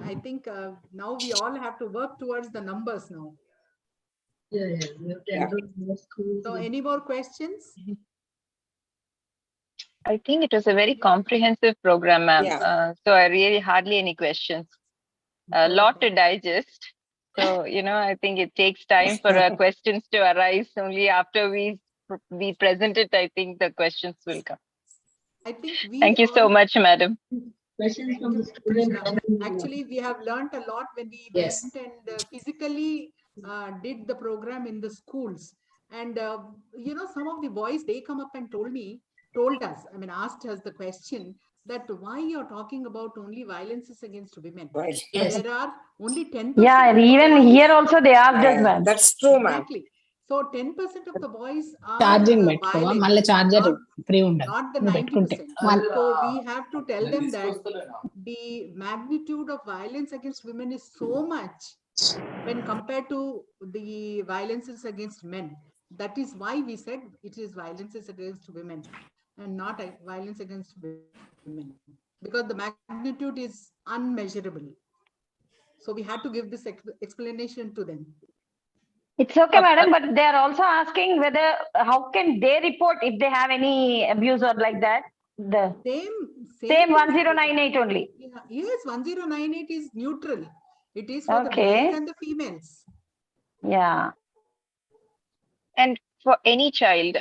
I think now we all have to work towards the numbers now. Yeah. So any more questions? I think it was a very comprehensive program, ma'am. Yeah. So I really hardly any questions. A lot to digest. So, I think it takes time for questions to arise. Only after we present it, I think the questions will come. I think we Thank you so much, madam. Questions from the students. Actually, we have learned a lot when we went and physically did the program in the schools. And, some of the boys, they come up and told us, asked us the question that why you're talking about only violences against women. Right. Yes. There are only 10%. Yeah, even here also they asked us, ma'am. That's true, ma'am. Exactly. So 10% of the boys are Charging violent, not the 90%. So we have to tell them that the magnitude of violence against women is so much when compared to the violences against men. That is why we said it is violences against women and not violence against women, because the magnitude is unmeasurable. So we had to give this explanation to them. It's okay, madam, but they are also asking whether how can they report if they have any abuse or like that. The same 1098 only. Yeah, yes, 1098 is neutral. It is for the males and the females. Yeah. And for any child,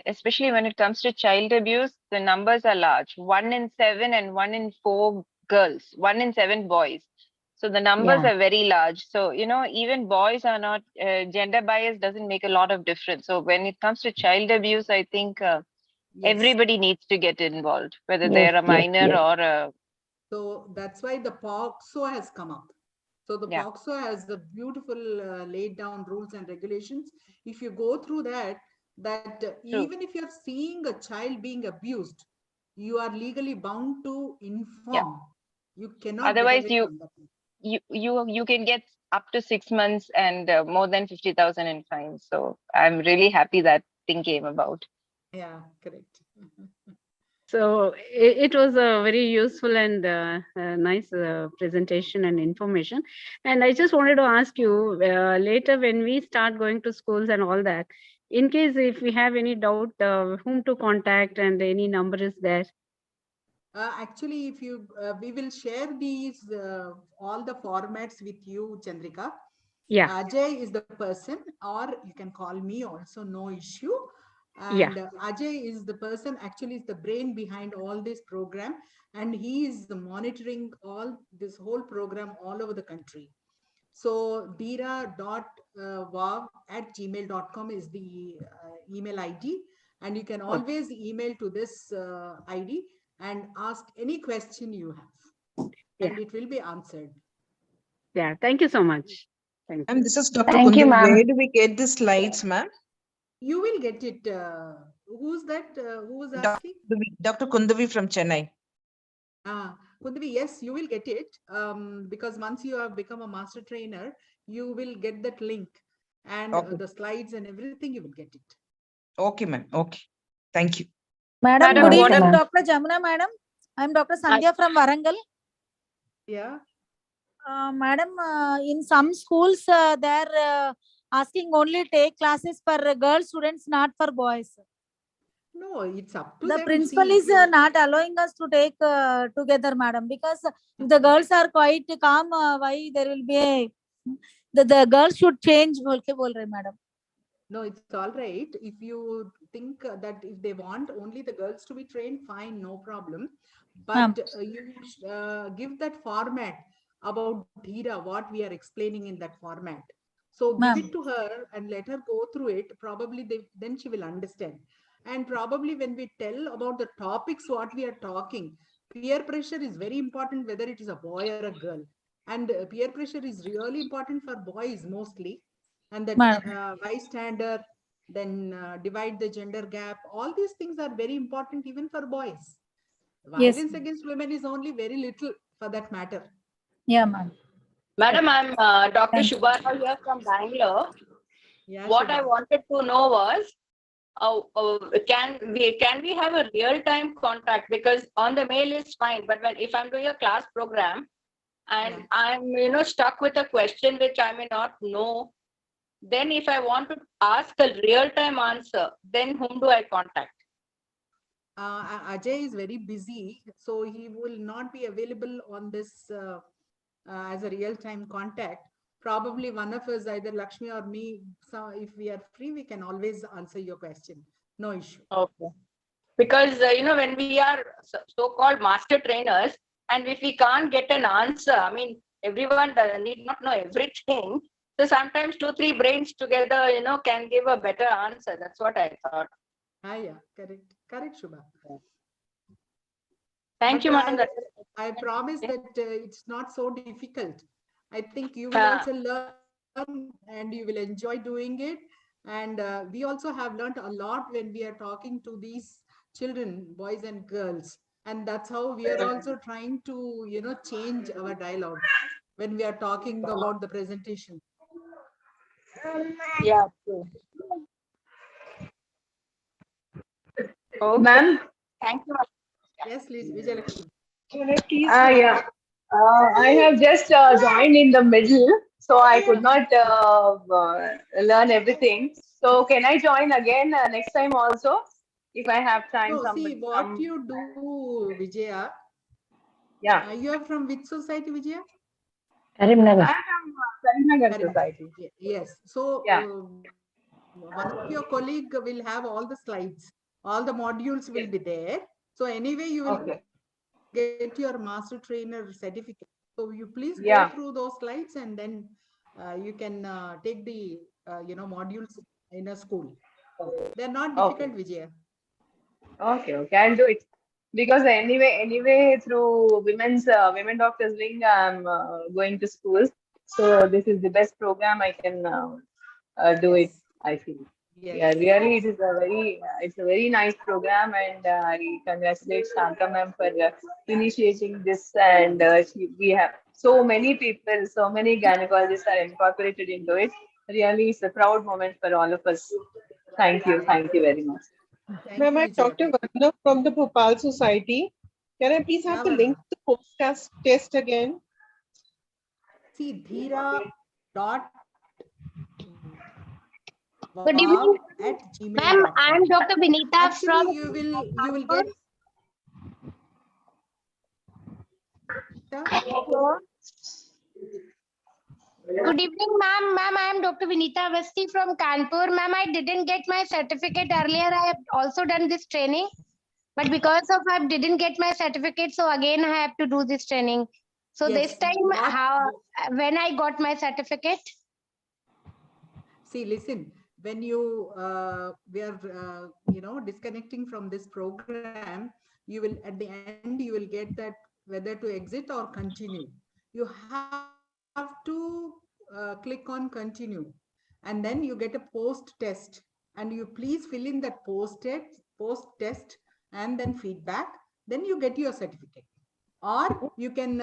especially when it comes to child abuse, the numbers are large. 1 in 7 and 1 in 4 girls, 1 in 7 boys. So the numbers are very large. So, even boys are not, gender bias doesn't make a lot of difference. So when it comes to child abuse, I think everybody needs to get involved, whether they're a minor or a... So that's why the POXO has come up. So the POCSO has the beautiful laid down rules and regulations. If you go through that even if you're seeing a child being abused, you are legally bound to inform. You cannot get Otherwise, away from that. you can get up to 6 months and more than 50,000 in fines. So I'm really happy that thing came about. Yeah, correct. So it was a very useful and nice presentation and information. And I just wanted to ask you later when we start going to schools and all that, in case if we have any doubt, whom to contact and any number is there? Actually, if you, we will share these all the formats with you, Chandrika. Yeah. Ajay is the person, or you can call me also, no issue. Yeah. And Ajay is the person, actually is the brain behind all this program, and he is monitoring all this whole program all over the country. So dheera.wow@gmail.com is the email ID, and you can always email to this ID and ask any question you have, and it will be answered. Yeah. Thank you so much. Thank you. And this is Dr. Thank you, Kundu. ma'am. Where do we get the slides, ma'am? You will get it. Who's that? Who was asking? Dr. Kundavi from Chennai. Kundavi, yes, you will get it. Because once you have become a master trainer, you will get that link and the slides and everything, you will get it. Okay, ma'am. Okay. Thank you. Madam, Madam, good what evening, about- Dr. Jamuna, madam. I'm Dr. Sandhya from Warangal. Yeah. Madam, in some schools, they're asking only take classes for girl students, not for boys. No, it's up to The them. principal See, is not allowing us to take together, madam, because if the girls are quite calm, why there will be a, the girls should change, madam. No, it's all right. If you think that if they want only the girls to be trained, fine, no problem. But you give that format about Dheera, what we are explaining in that format. So give it to her and let her go through it. Probably then she will understand. And probably when we tell about the topics, what we are talking, peer pressure is very important, whether it is a boy or a girl. And peer pressure is really important for boys mostly. And that bystander, then divide the gender gap. All these things are very important even for boys. Violence against women is only very little for that matter. Yeah, ma'am. Madam, I'm Dr. Shubha Rao here from Bangalore. Yeah, what Shubha. I wanted to know was, can we have a real-time contact? Because on the mail is fine, but if I'm doing a class program and I'm stuck with a question which I may not know, then if I want to ask a real-time answer, then whom do I contact? Ajay is very busy, so he will not be available on this as a real-time contact. Probably one of us, either Lakshmi or me, so if we are free, we can always answer your question. No issue. Okay. Because, when we are so-called master trainers, and if we can't get an answer, I mean, everyone need not know everything. So sometimes 2-3 brains together, can give a better answer. That's what I thought. Yeah, correct. Correct, Shubha. Thank you, madam. I promise that it's not so difficult. I think you will also learn and you will enjoy doing it. And we also have learned a lot when we are talking to these children, boys and girls. And that's how we are also trying to, change our dialogue when we are talking about the presentation. Yeah, true. Okay. Ma'am? Thank you. Yes, please, Vijayalakshmi. Yeah. I have just joined in the middle, so I could not learn everything. So can I join again next time also, if I have time? No, see, what you do, Vijaya. Yeah. You are from which society, Vijaya? Karimnagar. I am Karimnagar Society. Yes. So one of your colleague will have all the slides. All the modules will be there. So anyway, you will get your master trainer certificate. So you please go through those slides and then you can take the modules in a school. They're not difficult, Vijaya. Okay, I'll do it. Because anyway, through women doctors wing, I'm going to schools. So this is the best program I can do it, I feel. Yeah, really, it's a very nice program, and I congratulate Shanta ma'am for initiating this. And we have so many people, so many gynecologists are incorporated into it. Really, it's a proud moment for all of us. Thank you very much. Ma'am, I'm Dr. Vandana from the Bhopal Society. Can I please have the link to the post test again? See, Dheera dot Good evening, at ma'am. gmail.com. I am Dr. Vinita from. Actually, you will get. Good evening, ma'am. Ma'am, I am Dr. Vinita Avasti from Kanpur. Ma'am, I didn't get my certificate earlier. I have also done this training, but because of I didn't get my certificate, so again I have to do this training. So this time, when I got my certificate? See, listen. When you we are disconnecting from this program, you will at the end you will get that whether to exit or continue. You have to click on continue, and then you get a post test, and you please fill in that post test and then feedback. Then you get your certificate. Or you can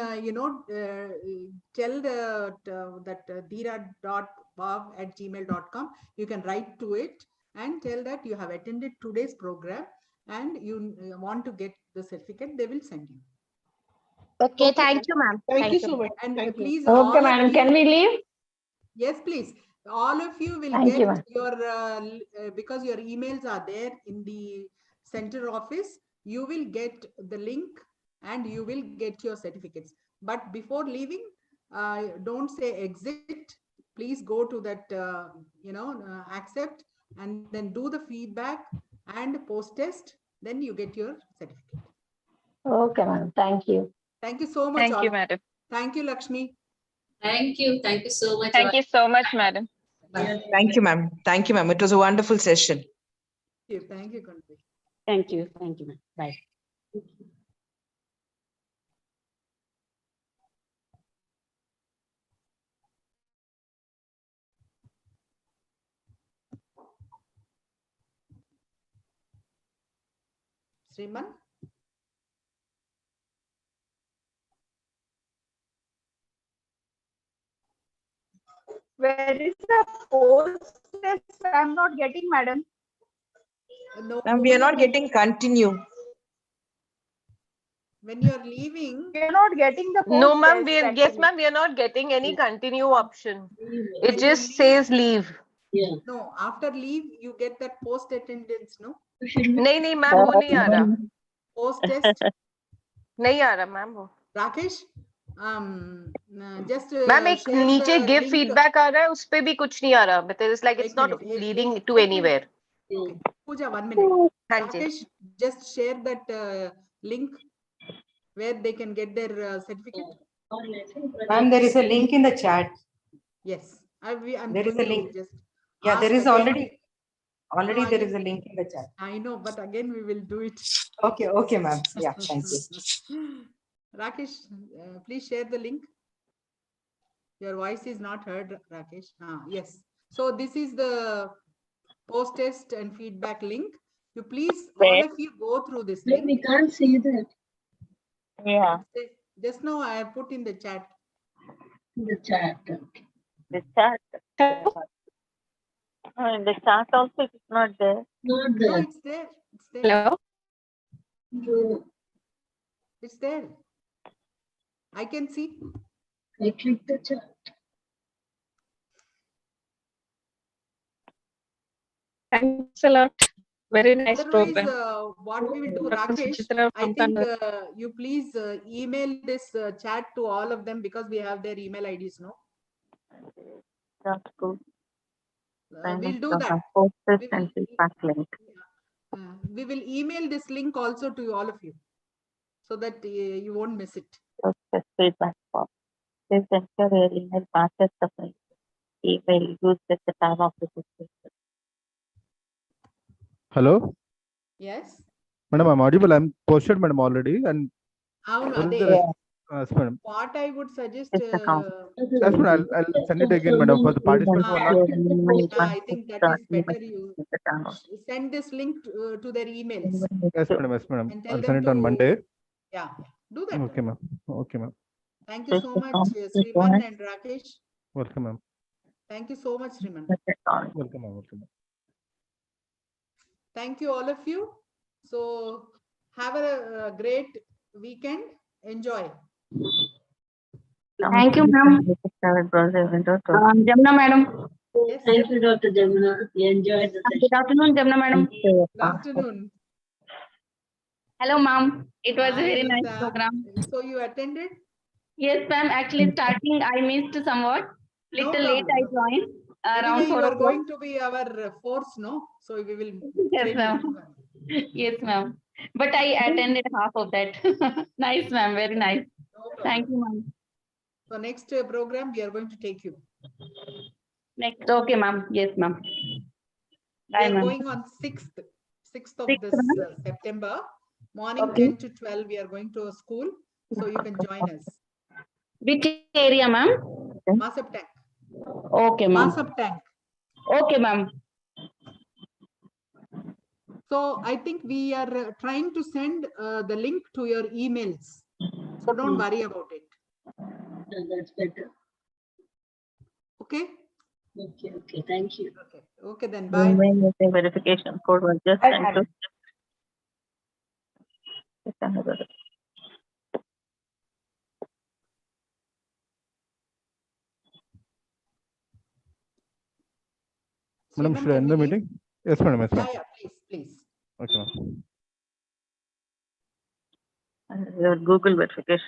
tell that dheera.vav@gmail.com. You can write to it and tell that you have attended today's program and you want to get the certificate. They will send you. Okay, thank you, ma'am. Thank you so much. And Thank you. please, Okay, madam. Can we leave? Yes, please. All of you will Thank you, get ma'am. your because your emails are there in the center office. You will get the link and you will get your certificates. But before leaving, don't say exit. Please go to that accept and then do the feedback and post test. Then you get your certificate. Okay, madam. Thank you. Thank you so much. Thank you, all. madam. Thank you, Lakshmi. Thank you. Thank you so much. Thank you so much, madam. Thank you, ma'am. Thank you, ma'am. It was a wonderful session. Thank you, Kunti. Thank you, ma'am. Bye. Sriman. Where is the post test? I'm not getting, madam. No, Ma'am, we are not getting continue. When you are leaving, we are not getting the No, post ma'am. test. Yes, ma'am. We are not getting any continue option. It just says leave. No, after leave you get that post attendance, no? नहीं ma'am वो नहीं आ रहा. Post test. नहीं आ रहा ma'am वो. Rakesh, just ma'am एक share नीचे the give link. feedback आ रहा है, उस पे भी कुछ नहीं आ रहा. But it's like it's not leading to anywhere. Okay. Pooja, 1 minute. हाँ जी. Rakesh, just share that link where they can get their certificate. Ma'am, there is a link in the chat. Yes, I'm There is going a link. to just Yeah, there ask is again. already No, there is a link in the chat. I know, but again we will do it. Okay, ma'am. Yeah, thank you. Rakesh, please share the link. Your voice is not heard, Rakesh. Yes. So this is the post test and feedback link. You please, all of you go through this link. We can't see that. Yeah. Just now I have put in the chat. The chat. The chat. In the chat also it's not there. Not No, there. it's there. It's there. No. It's there. I can see. I clicked the chat. Thanks a lot. Very nice Otherwise, program. what we will do, Dr. Rakesh, Suchitra I from think Kannur. you please email this chat to all of them because we have their email IDs, no? That's good. We'll do that. Post test and feedback link. We will email this link also to all of you so that you won't miss it. Post test feedback form. Please enter your email password of the email used at the time of the system. Hello, Yes. madam. I'm audible. I'm posted, madam, already. And Avunu, what is ade. the Yes, madam. What I would suggest, Yes, madam. I'll send it again, madam, for the participants who are not. I think that is better. You send this link to their emails. Yes, madam. Yes, madam. And tell I'll them send it on to- Monday. Yeah, do that. Okay, ma'am. Okay, ma'am. Thank you so much, Sriman and Rakesh. Welcome, ma'am. Thank you so much, Sriman. Welcome, ma'am. Welcome, ma'am. Thank you, all of you. So have a great weekend. Enjoy. Thank you, ma'am. Jamna madam. Yes. Thank you, Dr. Jamuna. We enjoyed the session. Good afternoon, Jamna madam. Good afternoon. Hello, ma'am. It was a Hi, very nice Lisa. program. So you attended? Yes, ma'am. Actually, starting I missed somewhat. No Little late problem. I joined. Around Anyway, 4 you are o'clock. going to be our force, no? So we will Yes, train ma'am. you. Yes, ma'am. But I attended half of that. Nice, ma'am. Very nice. No Thank problem. you, ma'am. So next program, we are going to take you. Next. Okay, ma'am. Yes, ma'am. We Bye, are ma'am. going on 6th of 6th, this ma'am. September. Morning Okay. 10 to 12, we are going to a school. So you can join us. Which area, ma'am? Masap Tank. Okay, ma'am. Masap Tank. Okay, ma'am. So I think we are trying to send the link to your emails. So don't worry about it. That's better. Okay? Okay. Thank you. Okay, then bye. Verification code was just sent to. Madam, Sriman, should I can end we the leave? meeting? Yes, madam. Yes, ma'am. Yeah, please, please. Okay, ma'am. Your Google verification.